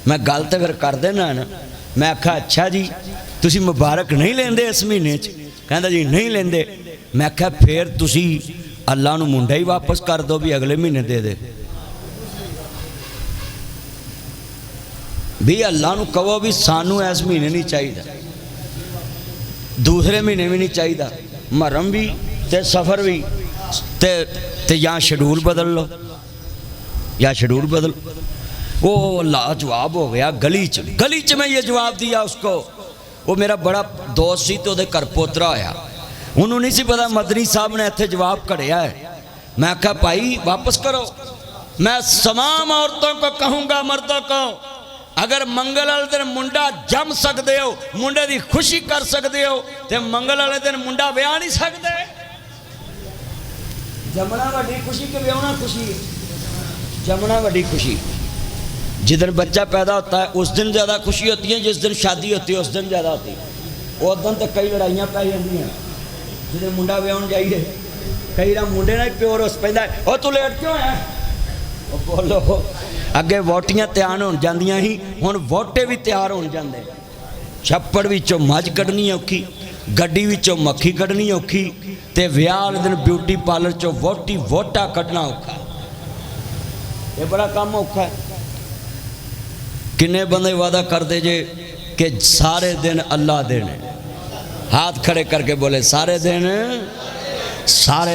میں گل تے پھر کر دینا ہے نا میں آکھا اچھا جی تسی مبارک نہیں لیندے اس مہینے چ کہندا جی نہیں لیندے میں آکھا پھر تسی اللہ نو منڈا ہی واپس کر دو بھی اگلے مہینے دے دے بھی اللہ نو کہو بھی سانو اس مہینے نہیں چاہیے دوسرے مہینے بھی نہیں چاہیے محرم بھی تے سفر بھی تے یا شیڈول بدل لو یا شیڈول بدل وہ لاجواب ہو گیا گلی چ میں یہ جواب دیا اس کو وہ میرا بڑا دوست سی تو دے کر پوترا آیا انہوں نہیں سی پتا مدنی صاحب نے ایتھے جواب کڑیا ہے میں کہا بھائی واپس کرو میں تمام عورتوں کو کہوں گا مردوں کو اگر منگل والے دن منڈا جم سکتے ہو منڈے دی خوشی کر سکتے ہو تے منگل والے دن منڈا ویاہ نہیں سکتے جمنا وڈی خوشی کہ ویاہنا خوشی ہے جمنا وڈی خوشی جس دن بچہ پیدا ہوتا ہے اس دن زیادہ خوشی ہوتی ہے جس دن شادی ہوتی ہے اس دن زیادہ ہوتی ہے اس دن تک کئی لڑائیاں پی جاتی ہیں جس منڈا ویاہن جائیے کئی نہ منڈے نہ پیور اس پہ وہ تو لیٹ کیوں ہے وہ بولو اگے ووٹیاں تیار ہون جاندیاں ہی ہن ووٹے بھی تیار ہون جاندے چھپڑ وچوں مجھ کڈنی اوکھی گڈی وچوں مکھی کڈنی اوکھی تے ویاہ والے دن بیوٹی پارلر چوں ووٹی ووٹا کڈنا اوکھا یہ بڑا کام اوکھا ہے کنے بندے وعدہ کر دے جے کہ سارے دن اللہ دینے ہاتھ کھڑے کر کے بولے سارے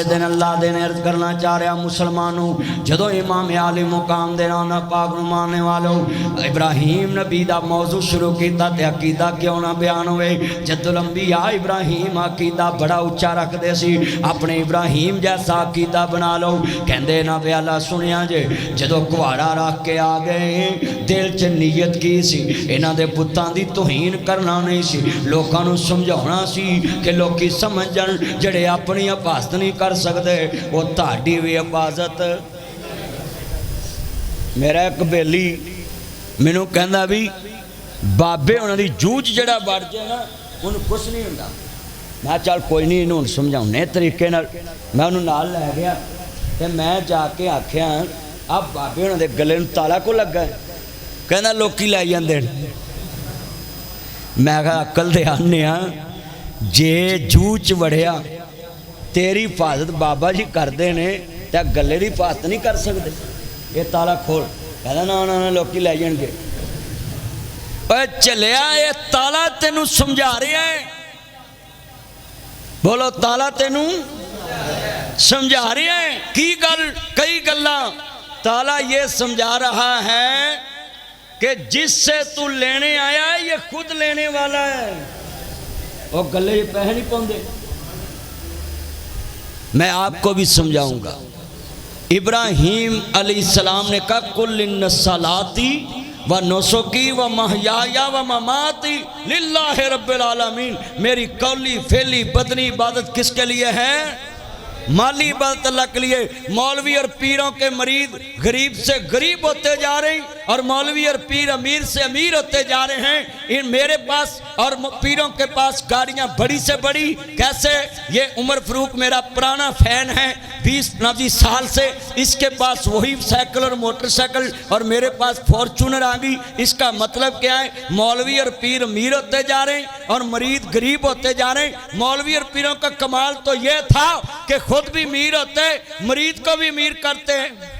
دن اللہ دینے عرض کرنا چاہ رہا مسلمانوں جدو امام عالی مقام دینا نہ پاک نو ماننے والوں ابراہیم نبی دا موضوع شروع کیتا تے عقیدہ کیوں نہ بیان ہوئے جد الانبیاء ابراہیم عقیدہ بڑا اچھا رکھ دے سی اپنے ابراہیم جیسا عقیدہ بنا لو کہندے نہ بے اللہ سنیا جے جدو کوارا رکھ کے آگئے دل چ نیت کی سی انہاں دے پتاں دی توہین کرنا نہیں سی لوکاں نو سمجھاونا سی کہ لوکی سمجھن جڑے اپنی حفاظت نہیں کر سکتے وہ تہاڈی بھی حفاظت میرا ایک بیلی مینوں کہندا بھی بابے انہاں دی جوج جڑا بڑھ جائے نا انہوں کچھ نہیں ہوندا میں چل کوئی نہیں انہوں سمجھاؤنے طریقے نال میں انہوں نال لے گیا تے میں جا کے آکھیا اب بابے انہاں دے گلے نوں تالا کو لگا ہے کہندا لوکی لے جاندے میں کہا عقل دے آنے جے جوج وڑیا تیری حفاظت بابا جی کر دے نے تے گلے دی حفاظت نہیں کر سکتے یہ تالا کھول کہتا نہ لوکی لے جان گے اے چلیا یہ تالا تینوں سمجھا رہا ہے بولو تالا تینوں سمجھا رہا ہے کی گل کئی گلاں تالا یہ سمجھا رہا ہے کہ جس سے تو لینے آیا ہے یہ خود لینے والا ہے وہ گلے پہ نہیں پوندے میں آپ کو بھی سمجھاؤں گا ابراہیم علیہ السلام نے کہا کل ان صلاتی و نسکی و محیایا و مماتی للہ رب العالمین میری قولی فعلی بدنی عبادت کس کے لیے ہے مالی عبادت اللہ کے لیے مولوی اور پیروں کے مرید غریب سے غریب ہوتے جا رہے ہیں اور مولوی اور پیر امیر سے امیر ہوتے جا رہے ہیں ان میرے پاس اور پیروں کے پاس گاڑیاں بڑی سے بڑی کیسے یہ عمر فاروق میرا پرانا فین ہے 20 سال سے اس کے پاس وہی سائیکل اور موٹر سائیکل اور میرے پاس فارچونر آ گئی اس کا مطلب کیا ہے مولوی اور پیر امیر ہوتے جا رہے ہیں اور مرید غریب ہوتے جا رہے ہیں مولوی اور پیروں کا کمال تو یہ تھا کہ خود بھی امیر ہوتے مرید کو بھی امیر کرتے ہیں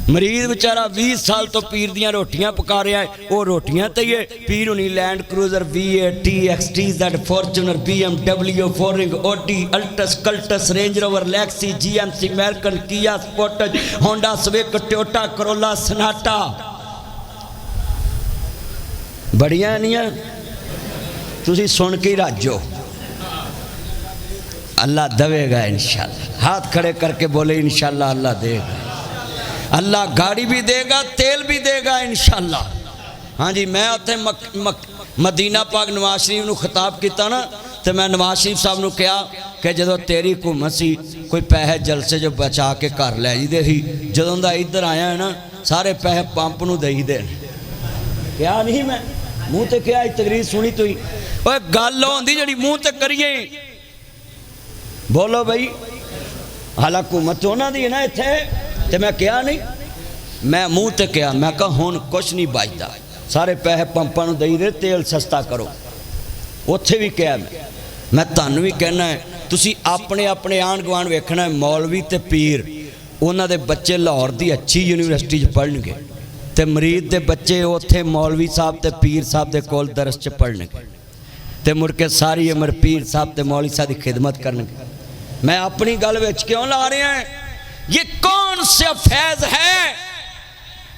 مرید بچارہ 20 سال تو پیر دیاں روٹیاں پکا رہا ہے وہ روٹیاں تے یہ پیر انہی Land Cruiser V8 XTZ Fortuner BMW فورنگ Audi Altis Cultus Range Rover Lexus GMC American Kia Sportage Honda سویک Toyota کرولا سناٹا بڑیاں نہیں ہیں تسی سن کے راجو اللہ دوے گا انشاءاللہ ہاتھ کھڑے کر کے بولے انشاءاللہ اللہ دے گا اللہ گاڑی بھی دے گا تیل بھی دے گا انشاءاللہ ہاں جی میں آتے مدینہ پاک نواز شریف نو خطاب کیتا نا تو میں نواز شریف صاحب نو کہا کہ جدو تیری حکومت سی کوئی پیسے جلسے جو بچا کے گھر لے جی سی جدوں دا ادھر آیا ہے نا سارے پیسے پمپ نو دئی دے کیا نہیں میں منہ تے کیا تقریر سنی تو ہی اوے گل ہوندی جڑی منہ تے کریے بولو بھائی حال حکومت انہاں دی ہے نا ایتھے تے میں کیا نہیں میں منہ تے کیا میں کہا ہن کچھ نہیں بچدا سارے پیسے پمپاں نو دئی دے تیل سستا کرو اوتھے بھی کیا میں تانوں بھی کہنا ہے تسی اپنے اپنے آن گوان ویکھنا ہے مولوی تے پیر انہاں دے بچے لاہور دی اچھی یونیورسٹی چ پڑھن گے تے مرید دے بچے اوتھے مولوی صاحب تے پیر صاحب دے کول درس چ پڑھن گے تے مڑ کے ساری عمر پیر صاحب تے مولوی صاحب دی خدمت کرن گے میں اپنی گل وچ کیوں لا رہے ہیں یہ کون سا فیض ہے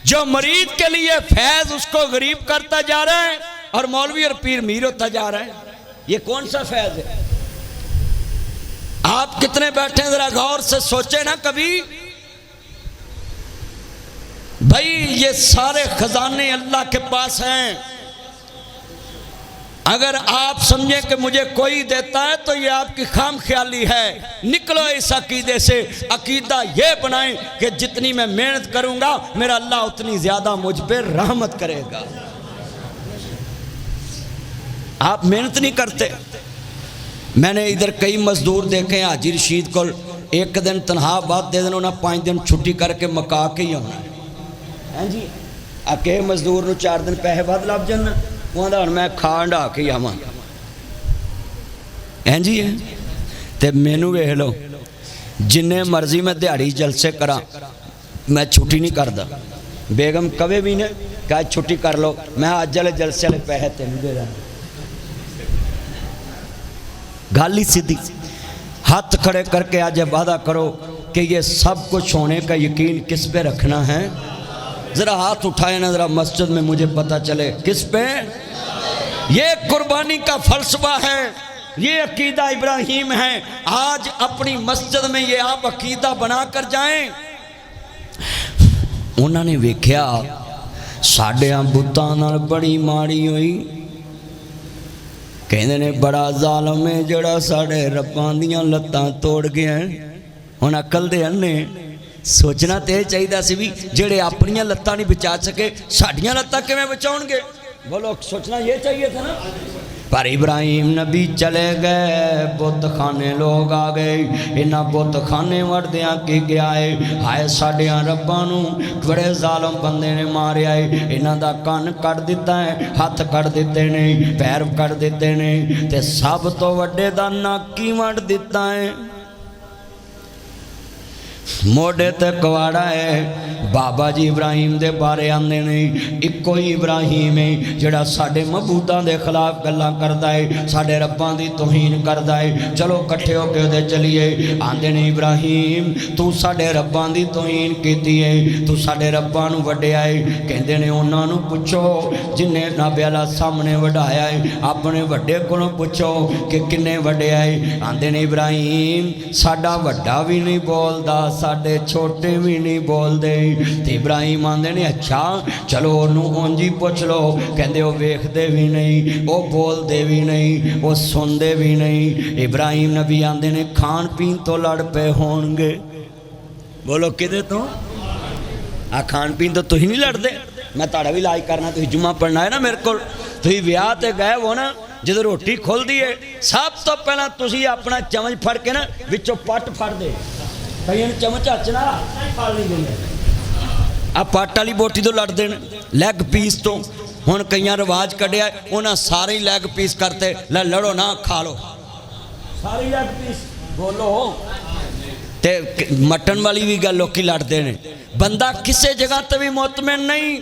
جو مرید کے لیے فیض اس کو غریب کرتا جا رہا ہے اور مولوی اور پیر میر ہوتا جا رہا ہے یہ کون سا فیض ہے آپ کتنے بیٹھے ہیں ذرا غور سے سوچیں نا کبھی بھائی یہ سارے خزانے اللہ کے پاس ہیں اگر آپ سمجھیں کہ مجھے کوئی دیتا ہے تو یہ آپ کی خام خیالی ہے نکلو اس عقیدے سے عقیدہ یہ بنائیں کہ جتنی میں محنت کروں گا میرا اللہ اتنی زیادہ مجھ پہ رحمت کرے گا آپ محنت نہیں کرتے میں نے ادھر کئی مزدور دیکھے ہیں حاجی رشید کو ایک دن تنہا بات دے دینا انہیں 5 دن چھٹی کر کے مکا کے ہی ہونا ہے جی اکے مزدور نو 4 دن پیسے بعد لب جانا وہاں دا میں کھان ڈا کے ہی آواں جی تے مینوں ویکھ لو جننے مرضی میں دیہڑی جلسے کراں میں چھٹی نہیں کردا بیگم کبھی بھی نے کہ چھٹی کر لو میں اج والے جلسے والے پیسے تینوں دے داں گل ہی سیدھی ہاتھ کھڑے کر کے آج وعدہ کرو کہ یہ سب کچھ ہونے کا یقین کس پہ رکھنا ہے ذرا ہاتھ اٹھائے نا ذرا مسجد میں مجھے پتہ چلے کس پہ یہ قربانی کا فلسفہ ہے یہ عقیدہ ابراہیم ہے آج اپنی مسجد میں یہ آپ عقیدہ بنا کر جائیں انہوں نے ویکھیا ساڈے بتاں نال بڑی ماڑی ہوئی کہندے نے بڑا ظالم ہے جڑا ساڑے رباں دیاں لتاں توڑ گیا ہے ہن عقل دے انے سوچنا تے چاہیے سی بھی جڑے اپنیاں لتاں نہیں بچا سکے ساڈیاں لتاں کیویں بچاؤن گے بولو سوچنا یہ چاہیے تھا نا پر ابراہیم نبی چلے گئے بت خانے لوگ آ گئے انہاں بت خانے وڑدیاں کی گیا ہے ہائے ساڈیاں رباں نوں بڑے ظالم بندے نے ماریا ہے انہاں دا کان کٹ دیتا ہے ہاتھ کٹ دیتے نے پیر کٹ دیتے نے تے سب تو وڈے دا نک کی وڈ دیتا ہے موڑے تے کواڑا ہے بابا جی ابراہیم دے بارے آندے نہیں ایک کوئی ابراہیم ہے جڑا ساڑے مبوداں دے خلاف گلاں کردہ ہے ساڑے رباں دی توہین کردہ ہے چلو کٹھے ہو کے دے چلیے آندے نہیں ابراہیم تو ساڑے رباں دی توہین کیتی ہے تو ساڑے رباں نو وڈے آئے کہندے نے انہاں نو پوچھو جنہیں نبی اللہ سامنے وڈایا ہے اپنے وڈے کو پوچھو کہ کنے وڈے آئے آندے نے ابراہیم ساڑا وڈا بھی نہیں بول دا ساڑے چھوٹے بھی نہیں بول دے تے ابراہیم آندے نے اچھا چلو انہوں اونجی پوچھ لو کہندے وہ ویکھ دے بھی نہیں وہ بول دے بھی نہیں وہ سن دے بھی نہیں ابراہیم نبی آندے نے کھان پین تو لڑ پہ ہون گے بولو کدے تو کھان پین تو ہی نہیں لڑ دے میں تاڑا بھی لائی کرنا تو جمعہ پڑھنا ہے نا میرے کو تو ہی ویاہ تے گئے وہ نا جدو روٹی کھول دیئے سب تو پہلا تسی اپنا چمچ پھڑ کے نا وچو پٹ پھڑ دے کہیں چمچ اچنا پھڑ نہیں گئی اب پٹ والی بوٹی تو لڑ دین لیگ پیس تو ہن کئیاں رواج کڈیا انہاں سارے لیگ پیس کرتے لڑو نہ کھا لو ساری لیگ پیس بولو تے مٹن والی بھی گل لوکی لڑ دے نے بندہ کسے جگہ تے بھی مطمئن نہیں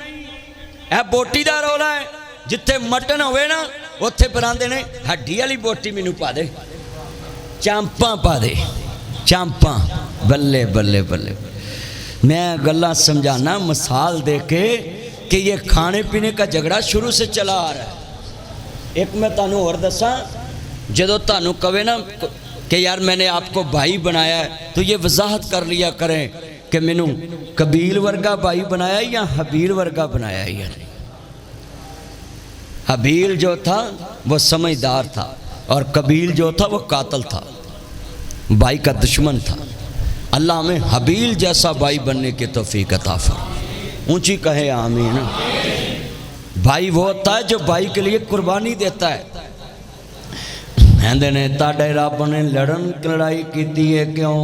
اے بوٹی دا رولا ہے جتھے مٹن ہوئے نا اوتھے پر آندے نے ہڈی والی بوٹی مینوں پا دے چامپاں پا دے چامپاں بلے بلے بلے میں گلہ سمجھانا مثال دے کے کہ یہ کھانے پینے کا جھگڑا شروع سے چلا آ رہا ہے ایک میں تانوں اور دساں جدو تانوں کہے نا کہ یار میں نے آپ کو بھائی بنایا ہے تو یہ وضاحت کر لیا کریں کہ مینوں قبیل ورگا بھائی بنایا یا حبیل ورگا بنایا یا نہیں حبیل جو تھا وہ سمجھدار تھا اور قبیل جو تھا وہ قاتل تھا بھائی کا دشمن تھا. اللہ ہمیں حبیل جیسا بھائی بننے کی توفیق عطا فرمائے. اونچی کہے آمین. بھائی وہ ہوتا ہے جو بھائی کے لیے قربانی دیتا ہے. کہندے نے تاڑے رب نے لڑن لڑائی کیتی ہے کیوں؟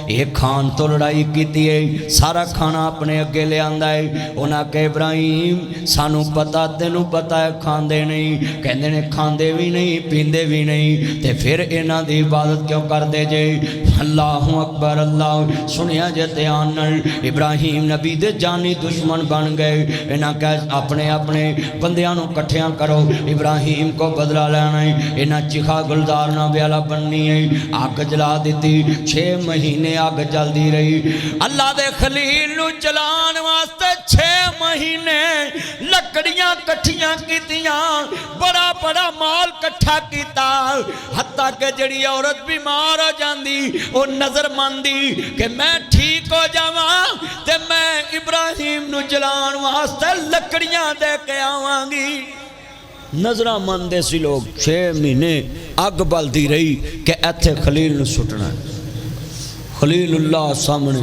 ایک کھان تو لڑائی کیتی ہے، سارا کھانا اپنے اگے لے آندا ہے. انہاں کہ ابراہیم سانو پتا تینوں پتا ہے کھاندے نہیں. کہندے نے کھاندے بھی نہیں پیندے بھی نہیں تے پھر انہاں دی عبادت کیوں کردے جے؟ اللہ اکبر. اللہ سنیا جے دھیان نال ابراہیم نبی دے جانی دشمن بن گئے. انہاں کہ اپنے اپنے بندیاں نو کٹھیاں کرو، ابراہیم کو بدلہ لینا ہے. انہاں چیخا گلدار نہ بیالا بننی ہے. آگ جلا دیتی، 6 مہینے آگ جلدی رہی. اللہ دے خلیل نو جلان واسطے 6 مہینے لکڑیاں کٹھیاں کیتیاں، بڑا بڑا مال کٹھا کیتا. حتیٰ کہ جڑی عورت بیمار ہو جاندی وہ نظر ماندی کہ میں ٹھیک ہو جاواں تے میں ابراہیم نو جلان واسطے لکڑیاں دے کے آواں گی. نظرہ مندے سی لوگ. 6 مہینے اگ بلدی رہی کہ ایتھے خلیل نو سٹنا ہے. خلیل اللہ سامنے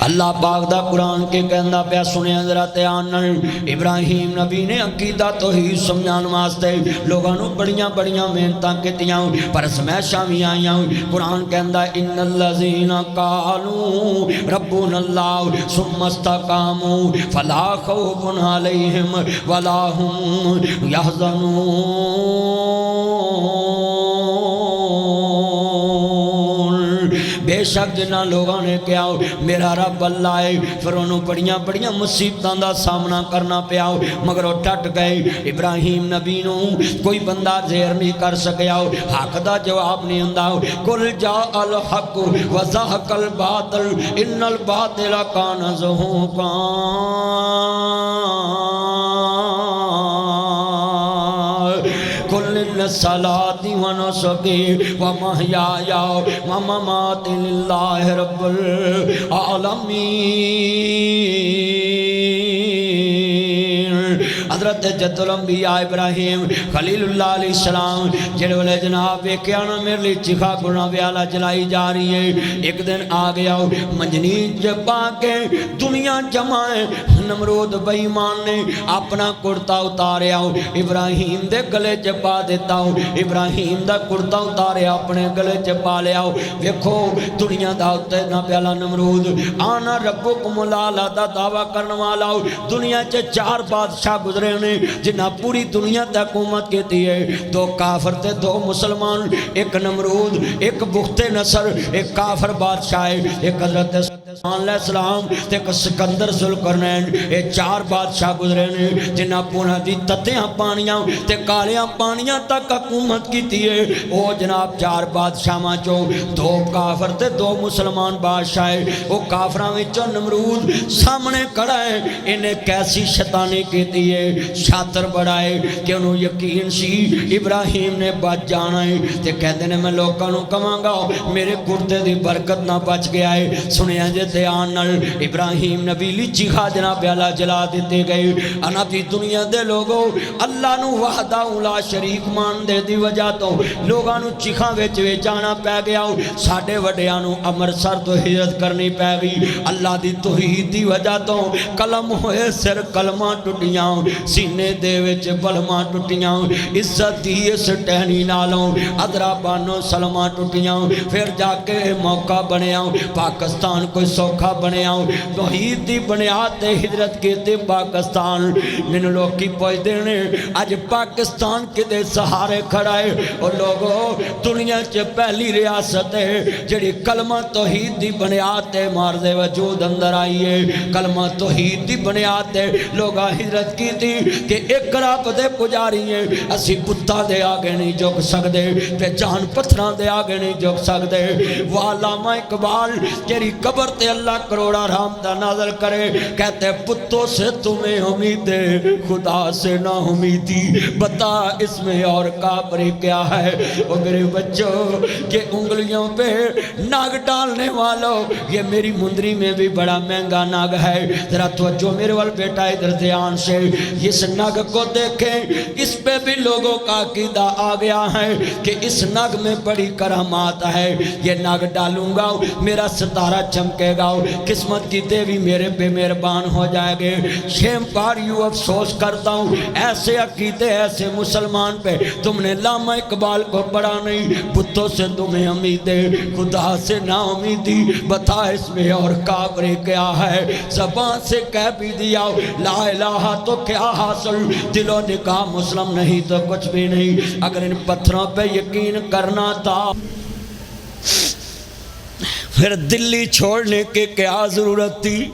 اللہ پاک دا قرآن کے کہندہ پیا سنیا ذرا دھیان نال. ابراہیم نبی نے عقیدہ توحید سمجھان واسطے لوگاں نو بڑیاں بڑیاں محنتاں کیتیاں پر سمجھاں بھی آئیاں. قرآن کہندہ ان الذین قالوا ربنا اللہ ثم استقاموا فلا خوف علیہم ولا هم يحزنون. بے شک جنہ لوگوں نے کیا میرا رب اللہ ہے، پھر انہوں بڑیاں بڑیاں مصیبتاں دا سامنا کرنا پیا مگر وہ ٹٹ گئے. ابراہیم نبی نو کوئی بندہ زیر نہیں کر سکیا، حق دا جواب نہیں ہوندا. قل جاء الحق وزهق الباطل ان الباطل کان زہوقا. صلاتی و نسکی و محیایا و مماتی للہ رب العالمین. حضرت جد الانبیاء ابراہیم خلیل اللہ علیہ السلام جڑے والے جناب ویکھیا نا میرے لیے چیخا گنا ویالا جلائی جا رہی ہے. ایک دن آ گیا منجنیق جپا کے دنیا جمائے. نمرود بے ایمان نے اپنا کرتا اتاریا ابراہیم دے گلے چپا دیتا. ابراہیم دا کرتا اتاریا اپنے گلے چپا لیا. ویکھو دنیا دا اتے نہ پیالا نمرود آنا ربکم الاعلی دا دعویٰ کرنے والا. دنیا چے 4 بادشاہ گزرے نے جنہ پوری دنیا تے حکومت کیتی ہے. 2 کافر تے 2 مسلمان، ایک نمرود، ایک بخت نصر، ایک کافر بادشاہ ہے. ایک حضرت علیہ السلام تے ایک سکندر ذوالقرنین. یہ 4 بادشاہ گزرے نے جنہ پونا دی تتیاں پانیاں تے کالیاں پانیاں تک حکومت کیتی ہے. وہ جناب 4 بادشاہ چو 2 کافر تے 2 مسلمان بادشاہ ہے. وہ کافراں وچوں نمرود سامنے کھڑا ہے. انہیں کیسی شیطانی کیتی ہے، شاطر بڑا ہے کہ انہوں یقین سی ابراہیم نے بچ جانا ہے. تے کہتے ہیں میں لوگوں کو کہاں گا میرے کرتے دی برکت نہ بچ گیا ہے. سنیا جے دھیان نال ابراہیم نبی لی چیخا جناب اللہ جلا دیتے گئے. انا بھی دنیا دے لوگوں اللہ نو وحدہ لا شریک مان دے دی وجہ تو لوگاں نو چیخا وچ جانا پہ گیا. ساڈے وڈیاں نو امرتسر تو ہجرت کرنی پہ گئی. اللہ دی توحید دی وجہ تو قلم ہوئے سر کلمہ ٹوٹیاں، سینے دے وچ بلماں ٹوٹیاں، عزت دی اس ٹہنی نالوں ادرا بانو سلماں ٹوٹیاں. پھر جا کے موقع بنیا پاکستان کوئی سوکھا بنیا. توحید دی بنیاد تے ہجرت کیتے پاکستان. مینوں لوگ کی پوچھدے نے اج پاکستان کدے سہارے کھڑا ہے. اور لوگوں دنیا چ پہلی ریاست ہے جڑی کلمہ توحید دی بنیاد تے مارد وجود اندر آئی ہے. کلمہ توحید دی بنیاد تے لوگا ہجرت کی تھی کہ ایک رب دے پجاری ہیں. اسی بتاں دے آگے نہیں جھک سکدے تے جان پتھراں دے آگے نہیں جھک سکدے. وہ علامہ اقبال تیری قبر تے اللہ کروڑا رحمتہ نازل کرے. کہتے پتوں سے تمہیں امید ہے خدا سے نا امیدی, بتا اس میں اور کابری کیا ہے. وہ میرے بچوں کہ انگلیوں پہ ناگ ڈالنے والوں, یہ میری مندری میں بھی بڑا مہنگا ناگ ہے. ذرا توجہ میرے وال بیٹا ادھر دھیان سے, اس ناگ کو دیکھیں, اس پہ بھی لوگوں کا عقیدہ آ گیا ہے کہ اس ناگ میں بڑی کرامات ہے. یہ ناگ ڈالوں گا میرا ستارہ چمکے گا, قسمت کی دیوی میرے پہ مہربان ہو جائے گے. شیم فار یو, افسوس کرتا ہوں ایسے عقیدے ایسے مسلمان پہ تم نے علامہ اقبال کو پڑھا نہیں. بتوں سے تمہیں امید ہے خدا سے نا امیدی, بتا اس میں اور کابرے کیا ہے. زبان سے کہہ بھی دیا لا الہ تو کیا حاصل, دل و نکاح مسلم نہیں تو کچھ بھی نہیں. اگر ان پتھروں پہ یقین کرنا تھا پھر دلی چھوڑنے کے کیا ضرورت تھی,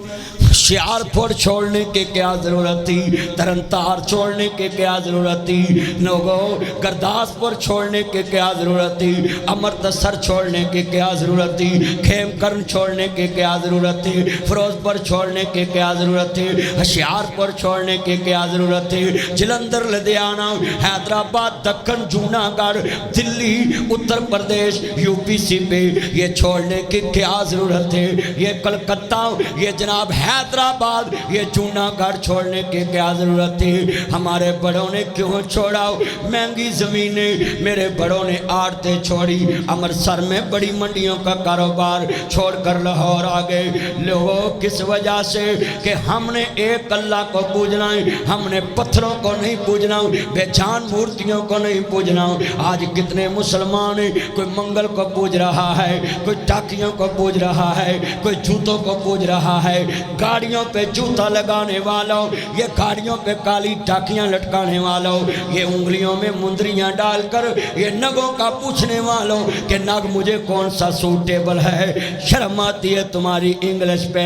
شیارپور چھوڑنے کے کیا ضرورت تھی, ترنتار چھوڑنے کے کیا ضرورت تھی, لوگوں گرداسپور چھوڑنے کے کیا ضرورت تھی, امرتسر چھوڑنے کے کیا ضرورت تھی, کھیم کرن چھوڑنے کے کیا ضرورت تھی, فیروز پور چھوڑنے کے کیا ضرورت تھی, ہوشیارپور چھوڑنے کے کیا ضرورت تھی, جلندر لدھیانہ حیدرآباد دکن جونا گڑھ دلی اتر پردیش یو پی سی پہ یہ چھوڑنے کی کیا ضرورت ہے. یہ کلکتہ یہ جناب حیدرآباد یہ جونا گھر چھوڑنے کی کیا ضرورت تھی. ہمارے بڑوں نے کیوں چھوڑا مہنگی زمینیں, میرے بڑوں نے آڑتیں چھوڑی, امرتسر میں بڑی منڈیوں کا کاروبار چھوڑ کر لاہور آ گئے. لوگوں کس وجہ سے کہ ہم نے ایک اللہ کو پوجنا ہے, ہم نے پتھروں کو نہیں پوجنا, بے جان مورتیوں کو نہیں پوجنا. آج کتنے مسلمان ہیں, کوئی منگل کو پوج رہا ہے, کوئی ٹاکیوں کو پوج رہا ہے, کوئی جوتوں کو پوج رہا ہے, گاڑیوں پہ جوتا لگانے والوں, یہ گاڑیوں پہ کالی ٹاکیاں لٹکانے والوں, یہ انگلیوں میں مندریاں ڈال کر یہ نگوں کا پوچھنے والوں کہ نگ مجھے کون سا سوٹیبل ہے. شرم آتی ہے تمہاری انگلش پہ,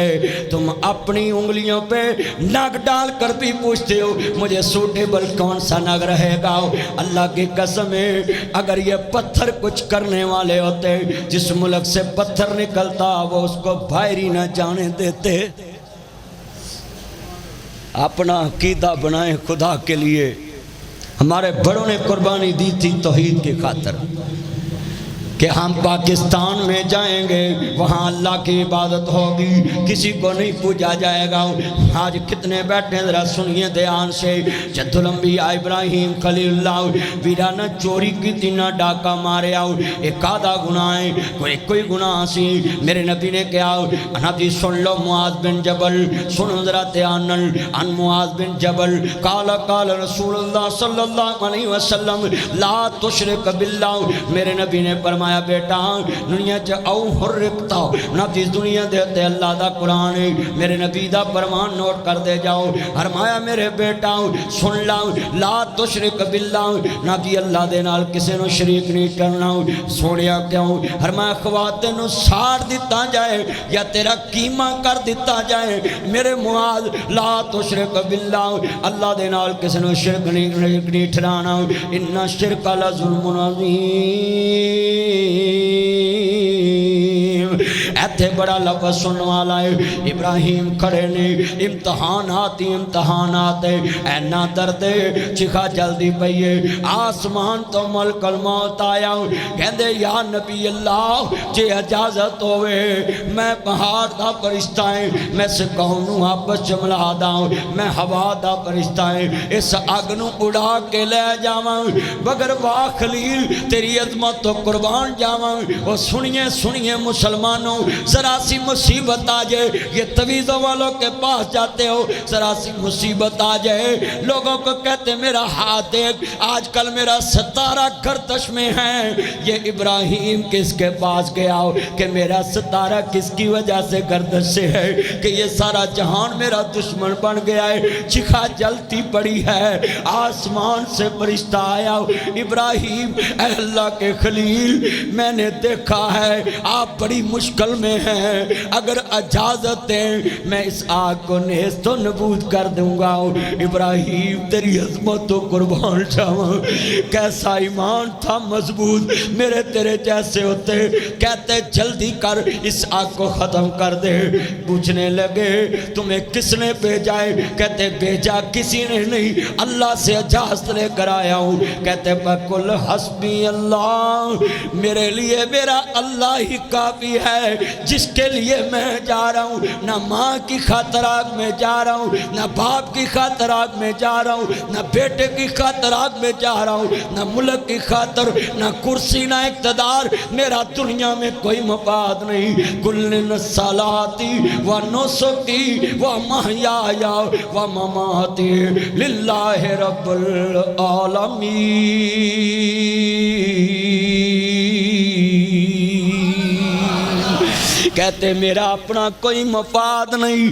تم اپنی انگلیوں پہ نگ ڈال کر بھی پوچھتے ہو مجھے سوٹیبل کون سا نگ رہے گا. اللہ کی قسم ہے اگر یہ پتھر کچھ کرنے والے ہوتے, جس ملک سے پتھر نکلتا وہ اس کو باہر ہی نہ جانے دیتے. اپنا عقیدہ بنائیں خدا کے لیے. ہمارے بڑوں نے قربانی دی تھی توحید کی خاطر کہ ہم پاکستان میں جائیں گے وہاں اللہ کی عبادت ہوگی, کسی کو نہیں پوجا جائے گا. آج کتنے بیٹھے ہیں ذرا سنیے دھیان سے. جد الانبیاء ابراہیم خلیل اللہ ویرا نہ چوری کی تھی نہ ڈاکہ مارے آؤ, ایک آدھا گناہ ہے کوئی گناہ سی. میرے نبی نے کیا نبی سن لو, معاذ بن جبل سنو ذرا دھیان ان معاذ بن جبل قال رسول اللہ صلی اللہ علیہ وسلم لا تشرک باللہ. میرے نبی نے فرمایا بیٹا دنیا چ او حرکتا نبی دنیا دیتے اللہ دا قرآن ہے, میرے نبی دا فرمان نوٹ کر دے جاؤ. فرمایا میرے بیٹا سن لاؤ لا تشرک باللہ, نبی اللہ دے نال کسے نو شریک نہیں کرنا. سوڑیا کیوں؟ فرمایا خواتین نو ساڑ دیتا جائے یا تیرا قیمہ کر دیتا جائے. میرے معاذ لا تشرک باللہ, اللہ دے نال کسے نو شرک نہیں ٹھہرانا. ان شرک لظلم عظیم. ایتھے بڑا لفظ سننے والا ہے. ابراہیم کھڑے نے امتحانات اینا درد چکھا جلدی پئیے. آسمان تو ملک الموت آیا, کہندے یا نبی اللہ جے اجازت ہوئے میں پہاڑ دا فرشتہ ہے, میں سکوں نو آپس چملا دا, میں ہوا دا فرشتہ ہے, اس اگ نو اڑا کے لے جاواں بگر واہ خلیل تیری عظمت تو قربان جاواں. وہ سنیے مسلمانوں, ذرا سی مصیبت آ جائے, یہ تویزوں والوں کے پاس جاتے ہو, ذرا سی مصیبت آ جائے لوگوں کو کہتے میرا ہاتھ دیکھ, آج کل میرا ستارہ گردش میں ہے. یہ ابراہیم کس کے پاس گیا ہو کہ میرا ستارہ کس کی وجہ سے گردش سے ہے کہ یہ سارا جہان میرا دشمن بن گیا ہے, چکھا جلتی پڑی ہے. آسمان سے فرشتہ آیا, ابراہیم اے اللہ کے خلیل میں نے دیکھا ہے آپ بڑی مشکل میں ہیں اگر اجازت دیں میں اس آگ کو نیست و نبود کر دوں گا۔ ابراہیم تیری عظمت و قربان جاواں، کیسا ایمان تھا مضبوط، میرے تیرے جیسے ہوتے کہتے جلدی کر اس آگ کو ختم کر دے۔ پوچھنے لگے تمہیں کس نے بھیجا ہے؟ کہتے بھیجا کسی نے نہیں، اللہ سے اجازت لے کر آیا ہوں۔ کہتے بقل حسبی اللہ، میرے لیے میرا اللہ ہی کافی ہے جس کے لیے میں جا رہا ہوں۔ نہ ماں کی خاطر آگ میں جا رہا ہوں، نہ باپ کی خاطر آگ میں جا رہا ہوں، نہ بیٹے کی خاطر آگ میں جا رہا ہوں، نہ ملک کی خاطر، نہ کرسی، نہ اقتدار، میرا دنیا میں کوئی مفاد نہیں۔ کل صلاتی و نسکی و محیایا و مماتی للہ رب العالمین۔ کہتے میرا اپنا کوئی مفاد نہیں،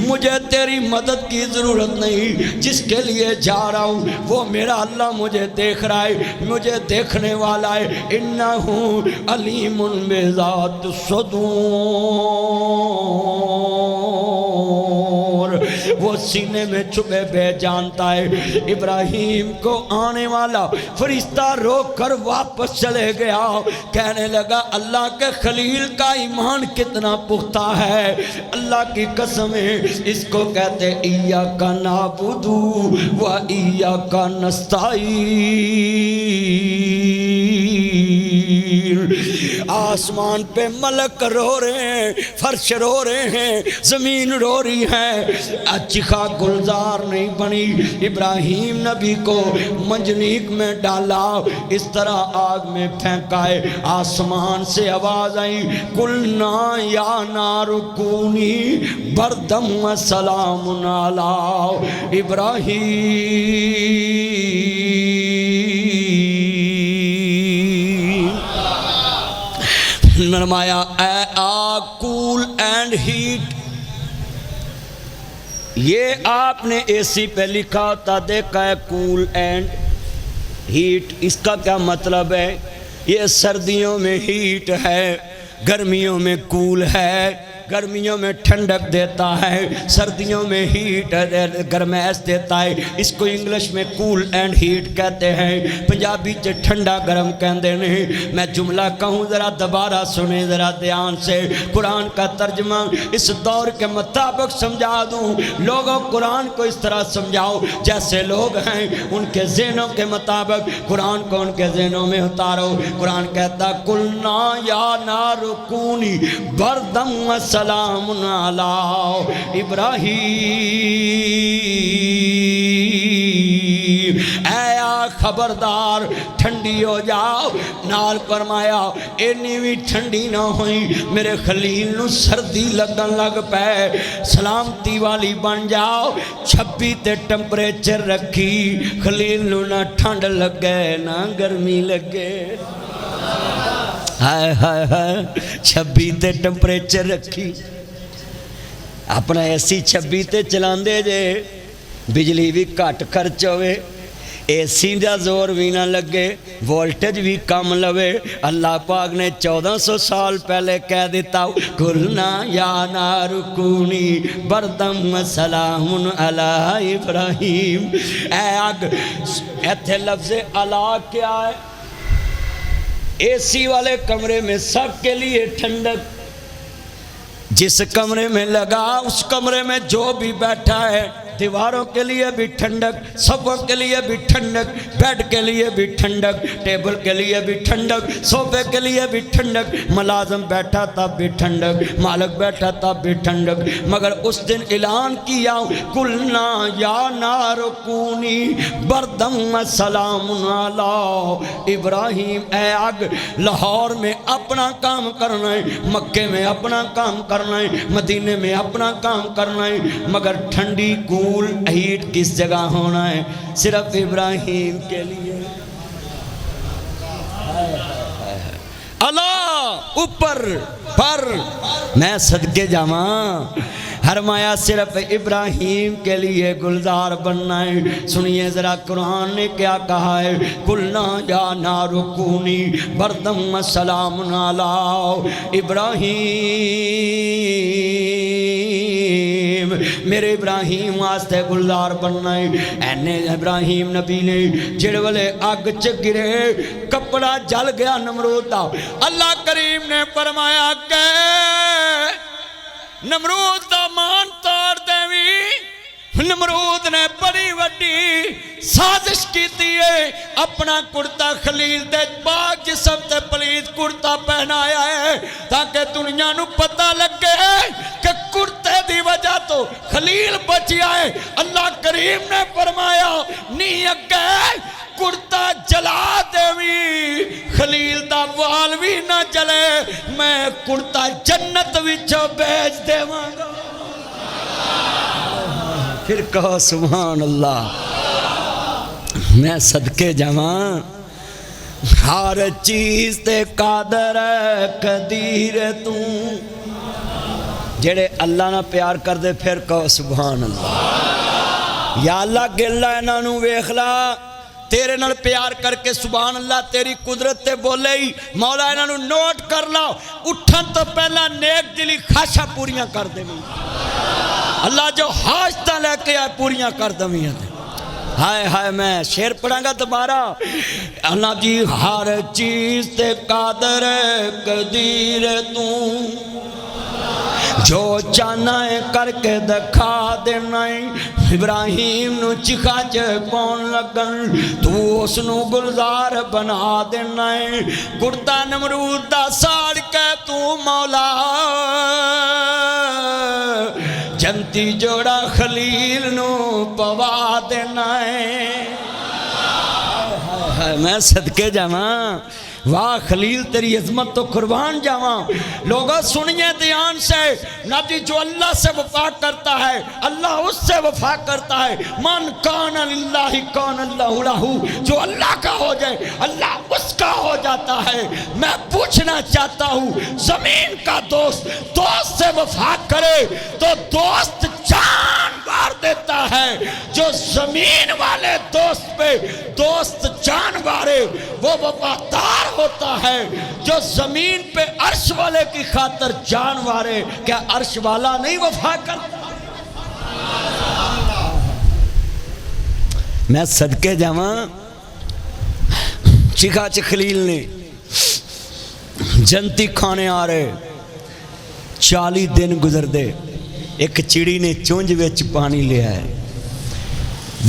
مجھے تیری مدد کی ضرورت نہیں، جس کے لیے جا رہا ہوں وہ میرا اللہ مجھے دیکھ رہا ہے، مجھے دیکھنے والا ہے۔ انہ علیم بذات الصدور، وہ سینے میں چھپے بے جانتا ہے۔ ابراہیم کو آنے والا فرشتہ روک کر واپس چلے گیا، کہنے لگا اللہ کے خلیل کا ایمان کتنا پختہ ہے، اللہ کی قسم ہے۔ اس کو کہتے ایاک نعبد و ایاک نستعین۔ آسمان پہ ملک رو رہے ہیں، فرش رو رہے ہیں، زمین رو رہی ہے، اچھا گلزار نہیں بنی۔ ابراہیم نبی کو منجنیق میں ڈالا، اس طرح آگ میں پھینکائے، آسمان سے آواز آئی قلنا یا نار کونی بردم و سلام علی ابراہیم۔ فرمایا اے آگ کول اینڈ ہیٹ، یہ آپ نے اے سی پہ لکھا ہوتا دیکھا ہے کول اینڈ ہیٹ، اس کا کیا مطلب ہے؟ یہ سردیوں میں ہیٹ ہے، گرمیوں میں کول ہے، گرمیوں میں ٹھنڈک دیتا ہے، سردیوں میں ہیٹ گرمیش دیتا ہے۔ اس کو انگلش میں کول اینڈ ہیٹ کہتے ہیں، پنجابی چ ٹھنڈا گرم کہندے ہیں۔ میں جملہ کہوں ذرا دوبارہ سنیں ذرا دھیان سے، قرآن کا ترجمہ اس دور کے مطابق سمجھا دوں۔ لوگوں قرآن کو اس طرح سمجھاؤ جیسے لوگ ہیں ان کے ذہنوں کے مطابق قرآن کو ان کے ذہنوں میں اتارو۔ قرآن کہتا قلنا یا نار کونی بردم و سلام علی ابراہیم، اے آگ خبردار ٹھنڈی ہو جاؤ۔ نال فرمایا اینی بھی ٹھنڈی نہ ہوئی، میرے خلیل نو سردی لگن لگ پے، سلامتی والی بن جاؤ۔ 26 تے ٹمپریچر رکھی، خلیل نو نہ ٹھنڈ لگے نہ گرمی لگے۔ ہائے ہائے ہائے، 26 تے ٹمپریچر رکھی، اپنا ایسی 26 تے چلان دے جے، بجلی بھی کٹ خرچ ہوئے، اے سی دا زور بھی نہ لگے، وولٹیج بھی کم لوے۔ اللہ پاک نے 1400 سال پہلے کہہ دیتا قلنا یا نار کونی بردم و سلام علی ابراہیم۔ اے آگ، ایتھے لفظ علا کیا ہے؟ اے سی والے کمرے میں سب کے لیے ٹھنڈک، جس کمرے میں لگا اس کمرے میں جو بھی بیٹھا ہے، دیواروں کے لیے بھی ٹھنڈک، صفوں کے لیے بھی ٹھنڈک، بیڈ کے لیے بھی ٹھنڈک، ٹیبل کے لیے بھی ٹھنڈک، صوفے کے لیے بھی ٹھنڈک، ملازم بیٹھا تب بھی ٹھنڈک، مالک بیٹھا تب بھی ٹھنڈک۔ مگر اس دن اعلان کیا قلنا یا نار کونی بردم و سلام علی ابراہیم۔ اے آگ لاہور میں اپنا کام کرنا ہے، مکے میں اپنا کام کرنا ہے، مدینے میں اپنا کام کرنا ہے، مگر ٹھنڈی ہیٹ کس جگہ ہونا ہے؟ صرف ابراہیم کے لیے۔ اللہ اوپر پر میں صدقے جاواں، فرمایا صرف ابراہیم کے لیے گلزار بننا ہے۔ سنیے ذرا قرآن نے کیا کہا ہے، قُلْنَا يَا نَارُ كُونِي بَرْدًا وَسَلَامٌ عَلَىٰ ابراہیم، میرے ابراہیم واسطے گلزار بننا ہے۔ اینے ابراہیم نبی نے جڑ والے اگ چ گرے کپڑا جل گیا نمرود دا، اللہ کریم نے فرمایا کہ نمرود دا مان توڑ دیوی۔ نمرود نے بڑی وڈی سازش کی ہے، اپنا کرتا خلیل دے پاک جسم تے پلید کرتا پہنایا ہے تاکہ دنیا نو پتہ لگے کہ کرتے دی وجہ تو خلیل بچیا ہے۔ اللہ کریم نے فرمایا نہیں اگے کرتا جلا دیوی، خلیل دا وال بھی نہ جلے، میں کرتا جنت وچوں بیچ دیواں گا۔ پھر کہو سبحان اللہ۔ میں صدقے جاواں، ہر چیز تے قادر ہے قدیر تو، جڑے اللہ نہ پیار کر دے پھر کہو سبحان اللہ۔ یا اللہ گلا انہاں نوں ویکھ لا، تیرے نال پیار کر کے سبحان اللہ تیری قدرت تے بولے ہی مولا انہاں نوں نوٹ کر لا، اٹھن تو پہلا نیک دلی خواہشاں پوریاں کر دے۔ اللہ جو حاجتاں لے کے آئے پوریاں کر دیں۔ ہائے ہائے میں شعر پڑھاں گا دوبارہ۔ اللہ جی ہر چیز تے قادر ہے قدیر تو، جو چاہنا ہے کر کے دکھا دینا ہے۔ ابراہیم نو چکھا چے کون لگن، تو اس نو گلزار بنا دینا ہے۔ کرتا نمرود دا ساڑ کے تو مولا، جنتی جوڑا خلیل نو پوا دینا ہے۔ میں صدقے جاواں، واہ خلیل تیری عظمت تو قربان جاواں۔ لوگوں سنیے دھیان سے، نبی جو اللہ سے وفا کرتا ہے اللہ اس سے وفا کرتا ہے۔ من کان للہ کان اللہ لہ، جو اللہ کا ہو جائے اللہ اس کا ہو جاتا ہے۔ میں پوچھنا چاہتا ہوں، زمین کا دوست دوست سے وفا کرے تو دوست جان مار دیتا ہے، جو زمین والے دوست پہ دوست جان مارے وہ وفادار ہوتا ہے۔ جو زمین پہ عرش والے کی خاطر جان مارے کیا عرش والا نہیں وفا کرتا؟ میں صدقے جاواں، چکھا خلیل نے جنتی کھانے آ رہے، 40 دن گزر دے، ایک چڑی نے چونج وچ پانی لیا ہے،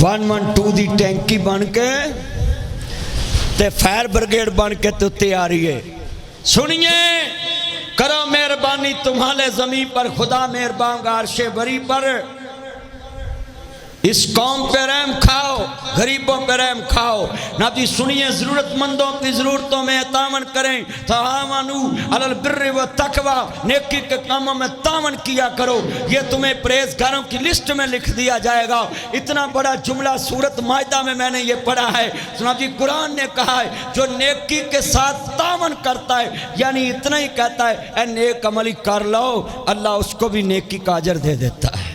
112 دی ٹینکی بن کے تے فائر بریگیڈ بن کے تو تیاری ہے۔ سنیے کرو مہربانی تمہارے زمین پر، خدا مہربان عرش بری پر، اس قوم پہ رحم کھاؤ، غریبوں پہ رحم کھاؤ۔ نبی سنیے ضرورت مندوں کی ضرورتوں میں تعاون کریں، تعاونوا علی البر والتقوی، نیکی کے کاموں میں تعاون کیا کرو، یہ تمہیں پرہیزگاروں کی لسٹ میں لکھ دیا جائے گا۔ اتنا بڑا جملہ سورۃ مائدہ میں نے یہ پڑھا ہے۔ نبی قرآن نے کہا ہے جو نیکی کے ساتھ تعاون کرتا ہے، یعنی اتنا ہی کہتا ہے اے نیک عملی کر لو، اللہ اس کو بھی نیکی کا اجر دے دیتا ہے،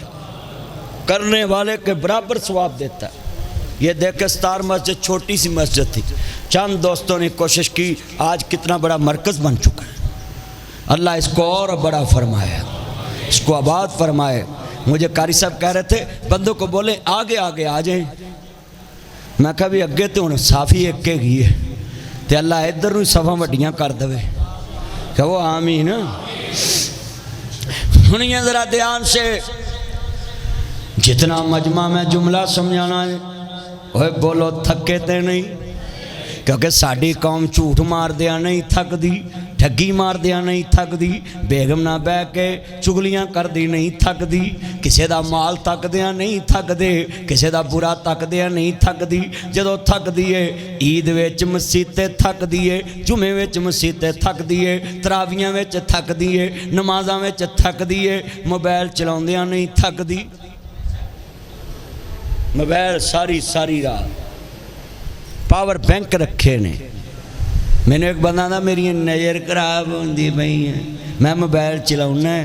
کرنے والے کے برابر ثواب دیتا ہے۔ یہ دیکھ ستار مسجد چھوٹی سی مسجد تھی، چند دوستوں نے کوشش کی، آج کتنا بڑا مرکز بن چکا ہے۔ اللہ اس کو اور بڑا فرمائے، اس کو آباد فرمائے۔ مجھے قاری صاحب کہہ رہے تھے بندوں کو بولے آگے آگے آ جائیں، میں کہا بھی اگے تو ہوں صافی ایک کے گئی ہے تے اللہ ادھر نو صفاں وڈیاں کر دے کہ وہ آمین۔ سنیے ذرا دھیان سے، جتنا مجمع میں جملہ سمجھانا ہے وہ بولو تھکے تے نہیں، کیونکہ ساڑی قوم جھوٹ مار دیا نہیں تھک دی، ٹھگی مار دیا نہیں تھک دی، بیگم نہ بہ کے چگلیاں کر دی نہیں تھک دی، کسے دا مال تک دیا نہیں تھک دے، کسے دا برا تک دیا نہیں تھک دی۔ جدو تھک دیئے عید ویچ مسیتے تھک دیئے، جمعے ویچ مسیتے تھک دیئے، تراویاں ویچ تھک دیئے، نمازاں ویچ تھک دیئے، موبائل چلاؤں دیا نہیں تھک دی، موبائل ساری رات پاور بینک رکھے نے۔ میں نے ایک بندہ تھا میری نظر خراب ہوندی پئی ہے، میں موبائل چلاؤنا ہے،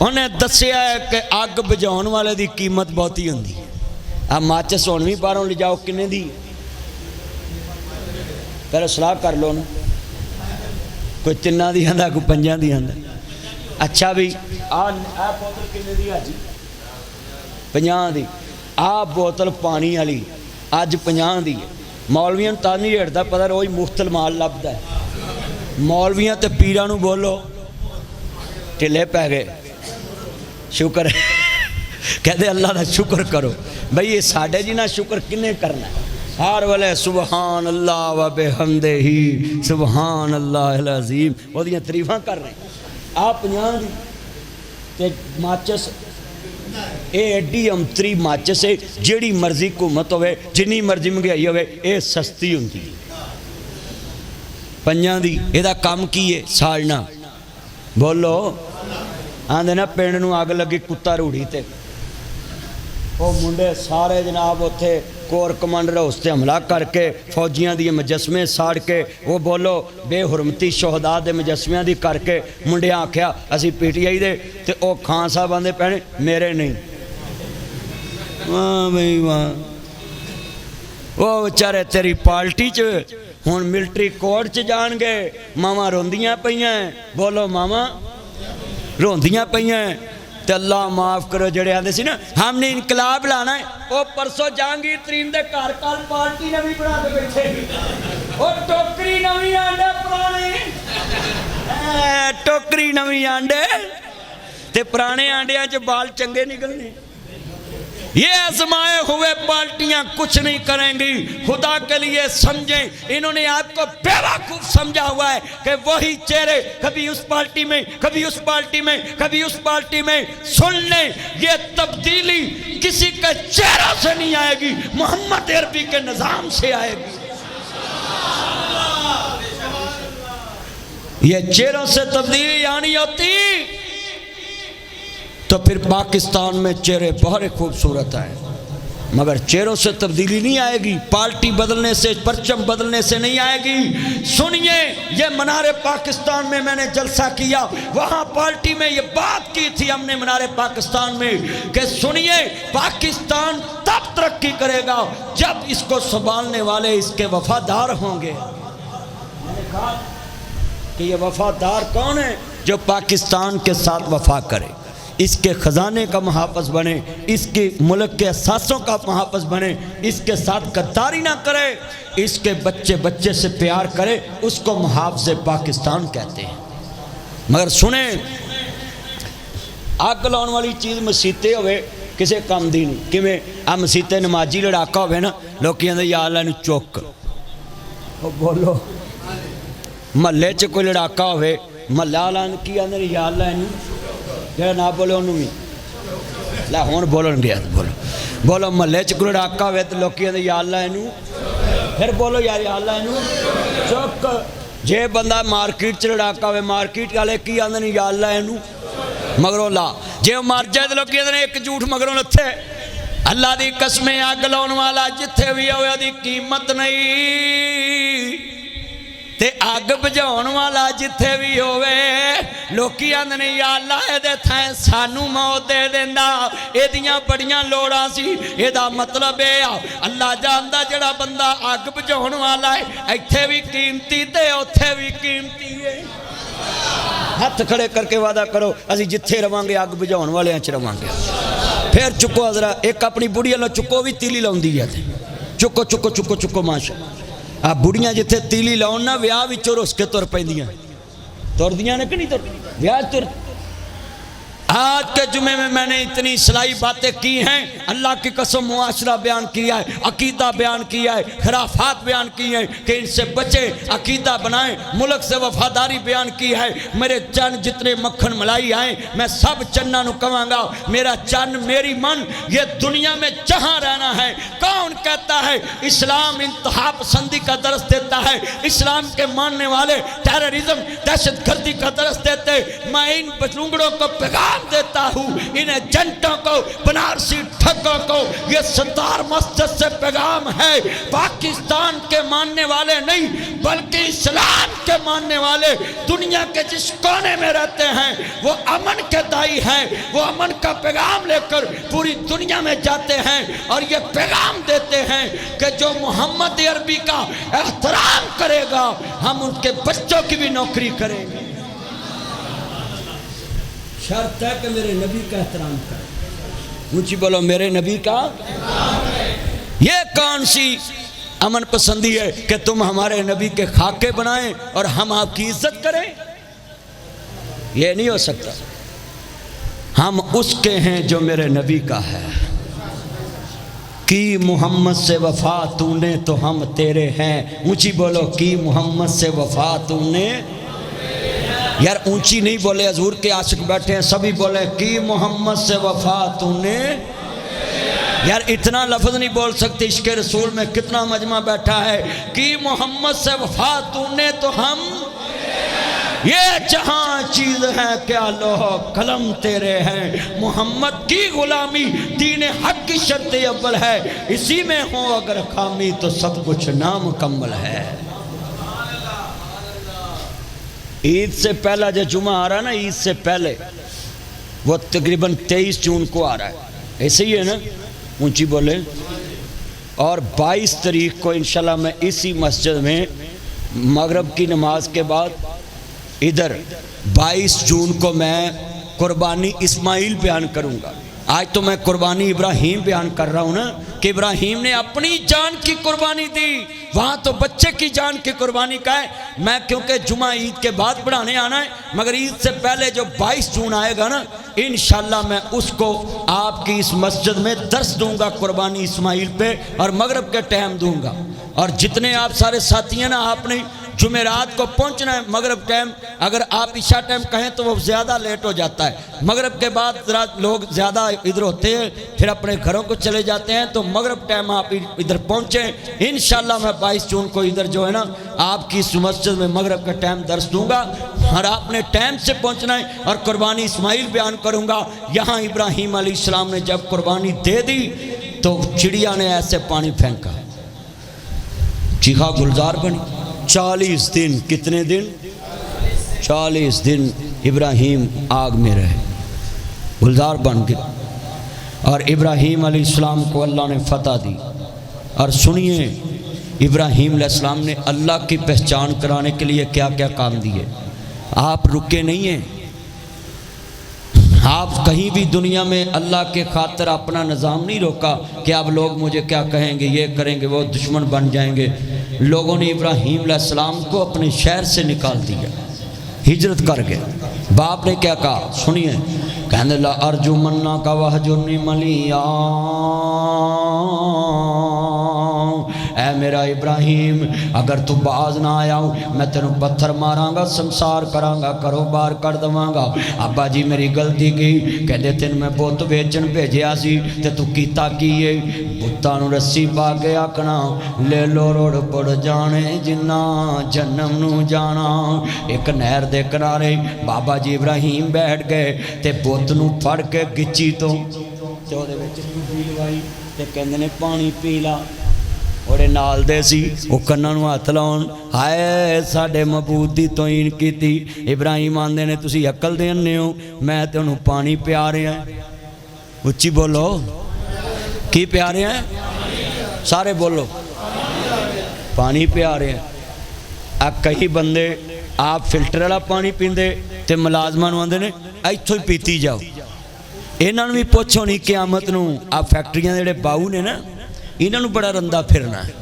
انہیں دسیا ہے کہ اگ بجھاؤن والے دی قیمت بہت ہی ہوندی ہے آ ماچس ہن بھی باہروں لے جاؤ کنے دی پہلے صلاح کر لو نا کوئی تنہ دی آندا کوئی پنجاں دی آندا اچھا بھی آ بوتل کنے دی آ جی 50 دی آ بوتل پانی والی اج 50 دی مولویاں تا نہیں ہٹدا پتہ روز مختل مال لبدا ہے مولویاں تے پیراں نوں بولو ٹھلے پہ گئے شکر ہے کہتے اللہ دا شکر کرو بھئی یہ ساڑھے جی نہ شکر کنے کرنا ہے ہر والے سبحان اللہ و بحمدہ ہی سبحان اللہ العظیم وہ دیاں تعریفاں کر رہے ہیں آپ 50 دی تے ماچس اے ایڈی امتری ماچس ہے جیڑی مرضی حکومت ہوئے جنی مرضی مہنگائی ہوئے اے سستی ہوندی 50 دی اے دا کام کی ہے ساڑنا بولو آندے نا پینڈ نو آگ لگی کتا روڑی تے وہ منڈے سارے جناب ہوتے کور کمانڈر اس تے حملہ کر کے فوجیاں دی مجسمے ساڑ کے وہ بولو بے حرمتی شہداء دے مجسمیاں دی کر کے منڈے آکھیا اسی پی ٹی آئی دے تے او خان صاحب آندے پہنے میرے نہیں واہ بھئی واہ وہ بچارے تیری پارٹی چ ہن ملٹری کوڈ چ جان گے ماما روندیاں پئیاں بولو ماما روندیاں پئیاں تے اللہ معاف کرو جڑے آندے سی نا ہم نے انقلاب لانا ہے او پرسوں جہانگیر ترین دے گھر کل پارٹی نویں بنا کے بیٹھے او ٹوکری نویں آنڈے پرانے ٹوکری نویں آنڈے تے پرانے آنڈیاں چ بال چنگے نکلنے یہ آزمائے ہوئے پارٹیاں کچھ نہیں کریں گی خدا کے لیے سمجھیں انہوں نے آپ کو بیوقوف سمجھا ہوا ہے کہ وہی چہرے کبھی اس پارٹی میں کبھی اس پارٹی میں کبھی اس پارٹی میں سن لیں یہ تبدیلی کسی کے چہرہ سے نہیں آئے گی محمد عربی کے نظام سے آئے گی یہ چہروں سے تبدیلی آنی ہوتی تو پھر پاکستان میں چہرے بہت خوبصورت ہیں مگر چہروں سے تبدیلی نہیں آئے گی پارٹی بدلنے سے پرچم بدلنے سے نہیں آئے گی سنیے یہ منار پاکستان میں نے جلسہ کیا وہاں پارٹی میں یہ بات کی تھی ہم نے منار پاکستان میں کہ سنیے پاکستان تب ترقی کرے گا جب اس کو سنبھالنے والے اس کے وفادار ہوں گے میں نے کہا کہ یہ وفادار کون ہے جو پاکستان کے ساتھ وفا کرے اس کے خزانے کا محافظ بنے اس کے ملک کے اثاثوں کا محافظ بنے اس کے ساتھ غداری نہ کرے اس کے بچے بچے سے پیار کرے اس کو محافظ پاکستان کہتے ہیں مگر سنیں آگ لاؤن والی چیز مسیتے ہوئے کسے کام دی نہیں کہ میں مسیتے نمازی لڑاکا ہوئے نا لوگ کہتے ہیں یا اللہ نے چوک کرو بولو محلے چ کوئی لڑاکا ہوئے محلہ اللہ کی آندے یا اللہ نے جڑا نہ بولے انہوں بھی لا ہون بولن گیا بولو بولو محلے چ کوئی لڑاکا ہوئے تو لوگ کہتے ہیں یا اللہ انہوں پھر بولو یا اللہ انہوں چوک جے بندہ مارکیٹ چ لڑاکا ہوئے مارکیٹ والے کی آندے یا اللہ انہوں مگروں لا جے مار جائے تو لوگ کہتے ہیں ایک جھوٹ مگروں لتھے اللہ دی قسمیں اگ لاؤن والا جتھے بھی ہوئے دی قیمت نہیں تے اگ بجھاؤن والا جتھے بھی ہوئے لوکی آندے یا اللہ اے دے تھائیں سانو موت دے دیندا اے دیاں بڑیاں لوڑاں سی اے دا مطلب ہے اللہ جاندا جڑا بندہ اگ بجھاؤن والا ہے ایتھے بھی قیمتی تے اوتھے بھی قیمتی ہے ہاتھ کھڑے کر کے وعدہ کرو اسی جتھے رواں گے اگ بجھاؤن والے ہیں چ رواں گے پھر چکو حضرا ایک اپنی بڑی اللہ چکو بھی تیلی لاؤندی ہے چکو چکو چکو چکو ماشاءاللہ آپ بڑیاں جتھے تیلی لاؤن نا ویاہ بھی چور اس کے طور پہ دیاں طور دیاں نے کہ نہیں طور ویاہ طور آج کے جمعے میں نے اتنی اصلاحی باتیں کی ہیں اللہ کی قسم معاشرہ بیان کیا ہے عقیدہ بیان کیا ہے خرافات بیان کی ہیں کہ ان سے بچے عقیدہ بنائیں ملک سے وفاداری بیان کی ہے میرے چند جتنے مکھن ملائی آئیں میں سب چنہ نو کہاں گا میرا چند میری من یہ دنیا میں جہاں رہنا ہے کون کہتا ہے اسلام انتہا پسندی کا درس دیتا ہے اسلام کے ماننے والے ٹیررزم دہشت گردی کا درس دیتے میں ان بچلونگڑوں کو پیغام پیغام دیتا ہوں انہیں جنٹوں کو بنارسی ٹھگوں کو یہ ستار مسجد سے پیغام ہے پاکستان کے ماننے والے نہیں بلکہ اسلام کے ماننے والے دنیا کے جس کونے میں رہتے ہیں وہ امن کے دائی ہیں وہ امن کا پیغام لے کر پوری دنیا میں جاتے ہیں اور یہ پیغام دیتے ہیں کہ جو محمد عربی کا احترام کرے گا ہم ان کے بچوں کی بھی نوکری کریں گے شرط ہے کہ میرے نبی کا احترام کریں اونچی بولو میرے نبی کا یہ کون سی امن پسندی ہے کہ تم ہمارے نبی کے خاکے بنائیں اور ہم آپ کی عزت کریں یہ نہیں ہو سکتا ہم اس کے ہیں جو میرے نبی کا ہے کی محمد سے وفا تو نے تو ہم تیرے ہیں اونچی بولو کی محمد سے وفا تو نے یار اونچی نہیں بولے حضور کے عاشق بیٹھے ہیں سبھی بولے کی محمد سے وفا تو نے یار اتنا لفظ نہیں بول سکتے عشق رسول میں کتنا مجمع بیٹھا ہے کی محمد سے وفا تو نے تو ہم یہ جہاں چیز ہے کیا لوح قلم تیرے ہیں محمد کی غلامی دین حق کی شرط اول ہے اسی میں ہو اگر خامی تو سب کچھ نامکمل ہے عید سے پہلا جو جمعہ آ رہا ہے نا عید سے پہلے وہ تقریباً 23 جون کو آ رہا ہے ایسے ہی ہے نا اونچی بولے اور 22 تاریخ کو انشاءاللہ میں اسی مسجد میں مغرب کی نماز کے بعد ادھر 22 جون کو میں قربانی اسماعیل بیان کروں گا آج تو میں قربانی ابراہیم بیان کر رہا ہوں نا کہ ابراہیم نے اپنی جان کی قربانی دی وہاں تو بچے کی جان کی قربانی کا ہے میں کیونکہ جمعہ عید کے بعد پڑھانے آنا ہے مگر عید سے پہلے جو 22 جون آئے گا نا انشاءاللہ میں اس کو آپ کی اس مسجد میں درس دوں گا قربانی اسماعیل پہ اور مغرب کے ٹائم دوں گا اور جتنے آپ سارے ساتھی ہیں نا آپ نے جمعرات کو پہنچنا ہے مغرب ٹائم اگر آپ عشاء ٹائم کہیں تو وہ زیادہ لیٹ ہو جاتا ہے مغرب کے بعد لوگ زیادہ ادھر ہوتے ہیں پھر اپنے گھروں کو چلے جاتے ہیں تو مغرب ٹائم آپ ادھر پہنچیں انشاءاللہ میں 22 جون کو ادھر جو ہے نا آپ کی اس مسجد میں مغرب کا ٹائم درس دوں گا اور آپ نے ٹائم سے پہنچنا ہے اور قربانی اسماعیل بیان کروں گا یہاں ابراہیم علیہ السلام نے جب قربانی دے دی تو چڑیا نے ایسے پانی پھینکا چیخا گلزار بنی 40 دن کتنے دن 40 دن ابراہیم آگ میں رہے گلزار بن گیا اور ابراہیم علیہ السلام کو اللہ نے فتح دی اور سنیے ابراہیم علیہ السلام نے اللہ کی پہچان کرانے کے لیے کیا کیا کام دیے آپ رکے نہیں ہیں آپ کہیں بھی دنیا میں اللہ کے خاطر اپنا نظام نہیں روکا کہ اب لوگ مجھے کیا کہیں گے یہ کریں گے وہ دشمن بن جائیں گے لوگوں نے ابراہیم علیہ السلام کو اپنے شہر سے نکال دیا ہجرت کر گئے باپ نے کیا کہا سنیے کہنے لا ارجو منا کا وحجرنی ملیا اے میرا ابراہیم اگر تو باز نہ آیا ہوں میں تینوں پتھر ماراں گا سمسار کراں گا کاروبار کر دواں گا ابا جی میری غلطی کی کہندے تین میں بت ویچن بھیجیا سی تے تو کیتا کیے بتاں نوں رسی پا کے آکھنا لے لو روڑ پڑ جانے جنہ جنم نو جانا ایک نہر دے کنارے بابا جی ابراہیم بیٹھ گئے تے بت نوں پھڑ کے گچی تو تے اودے وچ ٹوٹی لوائی تے کہندے نے پانی پی لا اور نال دے سی وہ کناں نوں ہاتھ لاؤن ہائے ساڈے معبود دی توہین کیتی ابراہیم آندے نے تسی عقل دے انے ہو میں تے انہوں پانی پیا رہا ہے اچھی بولو کی پیا رہے ہیں سارے بولو پانی پیا رہے ہیں اب کئی بندے آپ فلٹر والا پانی پیندے تے ملازماں نوں آندے نے ایتھوں ہی پیتی جاؤ انہاں نوں بھی پوچھو نہیں قیامت نوں آپ فیکٹریاں دے جڑے باؤ نے نا انہاں نوں بڑا رندہ پھرنا ہے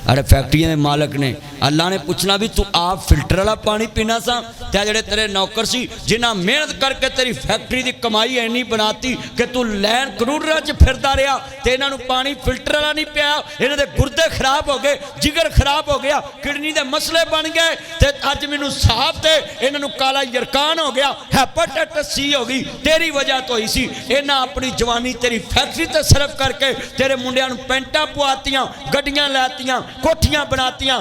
ارے فیکٹریاں دے مالک نے اللہ نے پوچھنا بھی تو آپ فلٹر والا پانی پینا سا تے جڑے تیرے نوکر سی جنہاں محنت کر کے تیری فیکٹری دی کمائی اینی بناتی کہ تو لین کروڑاں وچ پھردا رہیا تے انہاں نوں پانی فلٹر والا نہیں پیا انہاں دے گردے خراب ہو گئے جگر خراب ہو گیا کڈنی دے مسئلے بن گئے تے اج مینوں صاحب تے انہاں نوں کالا یرکان ہو گیا ہیپاٹائٹس سی ہو گئی تیری وجہ تو ہی سی انہاں اپنی جوانی تیری فیکٹری تے صرف کر کے تیرے منڈیاں نوں پینٹاں پواتیاں گڈیاں لاتیاں کوٹھیاں بناتیاں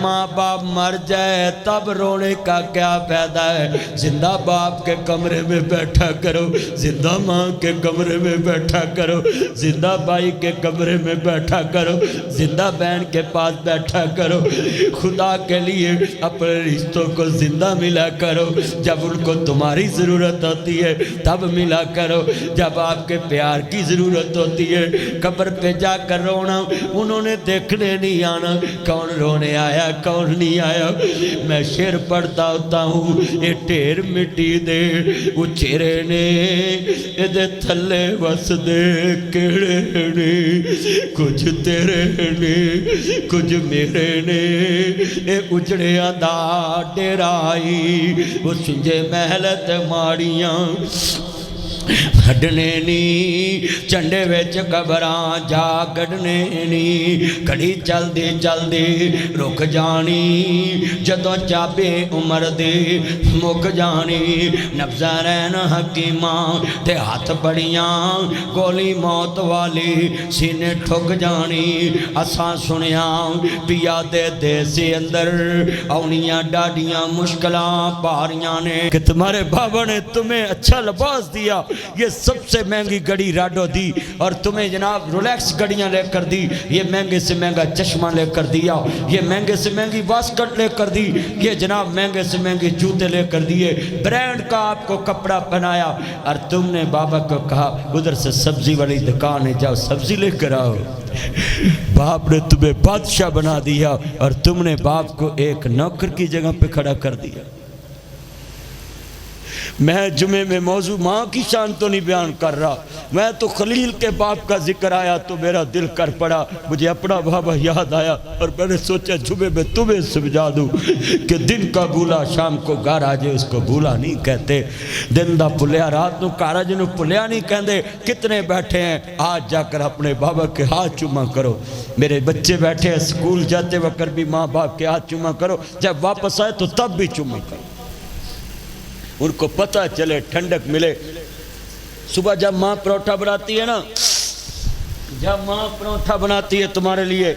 ماں باپ مر جائے تب رونے کا کیا فائدہ ہے؟ زندہ باپ کے کمرے میں بیٹھا کرو، زندہ ماں کے کمرے میں بیٹھا کرو، زندہ بھائی کے کمرے میں بیٹھا کرو، زندہ بہن کے پاس بیٹھا کرو، خدا کے لیے اپنے رشتوں کو زندہ ملا کرو، جب ان کو تمہاری ضرورت ہوتی ہے تب ملا کرو، جب آپ کے پیار کی ضرورت ہوتی ہے قبر پہ جا کر رونا، انہوں نے دیکھنے نہیں آنا کون رونے آیا کون نہیں آیا۔ میں شعر پڑھتا ہوتا ہوں، اے ٹھیر مٹی دے اچھرے نے ادھے تھلے وس دے کیڑے نے، کچھ تیرے نے کچھ میرے نے، اے اجڑیاں دا ڈیرائی وہ سنجے محلت ماڑیاں ہڈنے نی چنڈے ویچ قبراں جا گڈنے نی، کڑی چل دی رک جانی جدوں چابے عمر دی مک جانی، نبضہ رہن حکیماں تے ہاتھ بڑیاں گولی موت والی سینے ٹھک جانی، اساں سنیاں پیا دے سے اندر اونیاں ڈاڈیاں مشکلاں پاریاں نے کہ تمہارے بابا نے تمہیں اچھا لباس دیا، یہ سب سے مہنگی گھڑی راڈو دی، اور تمہیں جناب رولیکس گھڑیاں لے کر دی، یہ مہنگے سے مہنگا چشمہ لے کر دیا، یہ مہنگے سے مہنگی واسکٹ لے کر دی، یہ جناب مہنگے سے مہنگی جوتے لے کر دیے، برینڈ کا آپ کو کپڑا پہنایا، اور تم نے بابا کو کہا ادھر سے سبزی والی دکان ہے جاؤ سبزی لے کر آؤ۔ باپ نے تمہیں بادشاہ بنا دیا اور تم نے باپ کو ایک نوکر کی جگہ پہ کھڑا کر دیا۔ میں جمعے میں موضوع ماں کی شان تو نہیں بیان کر رہا، میں تو خلیل کے باپ کا ذکر آیا تو میرا دل کر پڑا، مجھے اپنا بابا یاد آیا، اور میں نے سوچا جمعے میں تمہیں سمجھا دوں کہ دن کا بھولا شام کو گھر آ جائے اس کو بھولا نہیں کہتے، دن دا پلیا رات نو کارا جنو پلیا نہیں کہندے۔ کتنے بیٹھے ہیں آج جا کر اپنے بابا کے ہاتھ چوما کرو، میرے بچے بیٹھے ہیں سکول جاتے وقت بھی ماں باپ کے ہاتھ چوما کرو، جب واپس آئے تو تب بھی چوما کرو، ان کو پتہ چلے ٹھنڈک ملے۔ صبح جب ماں پروٹھا بناتی ہے نا، جب ماں پروٹھا بناتی ہے تمہارے لیے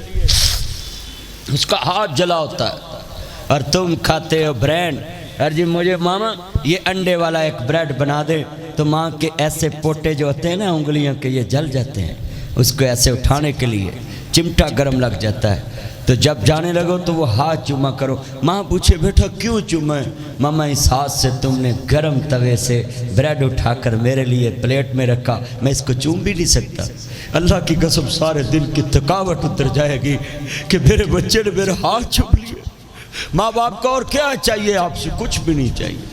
اس کا ہاتھ جلا ہوتا ہے اور تم کھاتے ہو بریڈ، اور جی مجھے ماما یہ انڈے والا ایک بریڈ بنا دے، تو ماں کے ایسے پوٹے جو ہوتے ہیں نا انگلیاں کے یہ جل جاتے ہیں، اس کو ایسے اٹھانے کے لیے چمٹا گرم لگ جاتا ہے، تو جب جانے لگو تو وہ ہاتھ چوما کرو۔ ماں پوچھے بیٹا کیوں چوما ہے؟ ماما اس ہاتھ سے تم نے گرم توے سے بریڈ اٹھا کر میرے لیے پلیٹ میں رکھا، میں اس کو چوم بھی نہیں سکتا۔ اللہ کی قسم سارے دن کی تھکاوٹ اتر جائے گی کہ میرے بچے نے میرے ہاتھ چوم لیے۔ ماں باپ کو اور کیا چاہیے؟ آپ سے کچھ بھی نہیں چاہیے،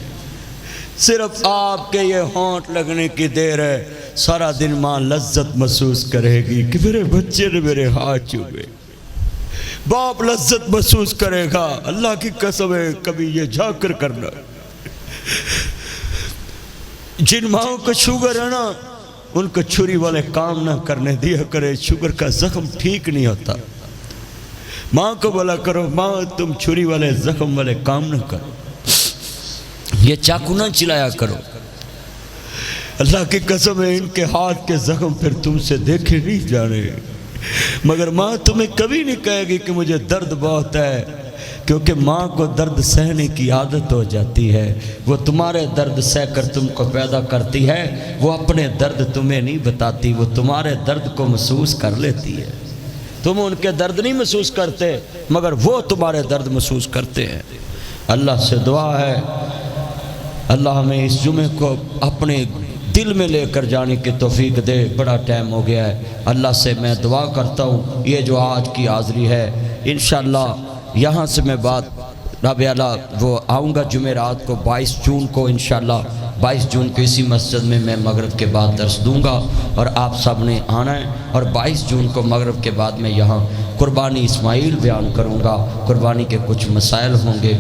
صرف آپ کے یہ ہونٹ لگنے کی دیر ہے، سارا دن ماں لذت محسوس کرے گی کہ میرے بچے نے میرے ہاتھ چومے، باپ لذت محسوس کرے گا۔ اللہ کی قسم ہے کبھی یہ جا کر کرنا۔ جن ماں کو شوگر ہے نا ان کو چھری والے کام نہ کرنے دیا کرے، شوگر کا زخم ٹھیک نہیں ہوتا۔ ماں کو بولا کرو ماں تم چھری والے زخم والے کام نہ کرو، یہ چاقو نہ چلایا کرو۔ اللہ کی قسم ہے ان کے ہاتھ کے زخم پھر تم سے دیکھے نہیں جانے، مگر ماں تمہیں کبھی نہیں کہے گی کہ مجھے درد بہت ہے، کیونکہ ماں کو درد سہنے کی عادت ہو جاتی ہے، وہ تمہارے درد سہ کر تم کو پیدا کرتی ہے، وہ اپنے درد تمہیں نہیں بتاتی، وہ تمہارے درد کو محسوس کر لیتی ہے، تم ان کے درد نہیں محسوس کرتے مگر وہ تمہارے درد محسوس کرتے ہیں۔ اللہ سے دعا ہے اللہ ہمیں اس جمعے کو اپنے دل میں لے کر جانے کی توفیق دے، بڑا ٹائم ہو گیا ہے۔ اللہ سے میں دعا کرتا ہوں یہ جو آج کی حاضری ہے انشاءاللہ یہاں سے میں بات رب اعلیٰ وہ آؤں گا جمعرات کو 22 جون کو انشاءاللہ 22 جون کو اسی مسجد میں مغرب کے بعد درس دوں گا اور آپ سب نے آنا ہے، اور 22 جون کو مغرب کے بعد میں یہاں قربانی اسماعیل بیان کروں گا، قربانی کے کچھ مسائل ہوں گے۔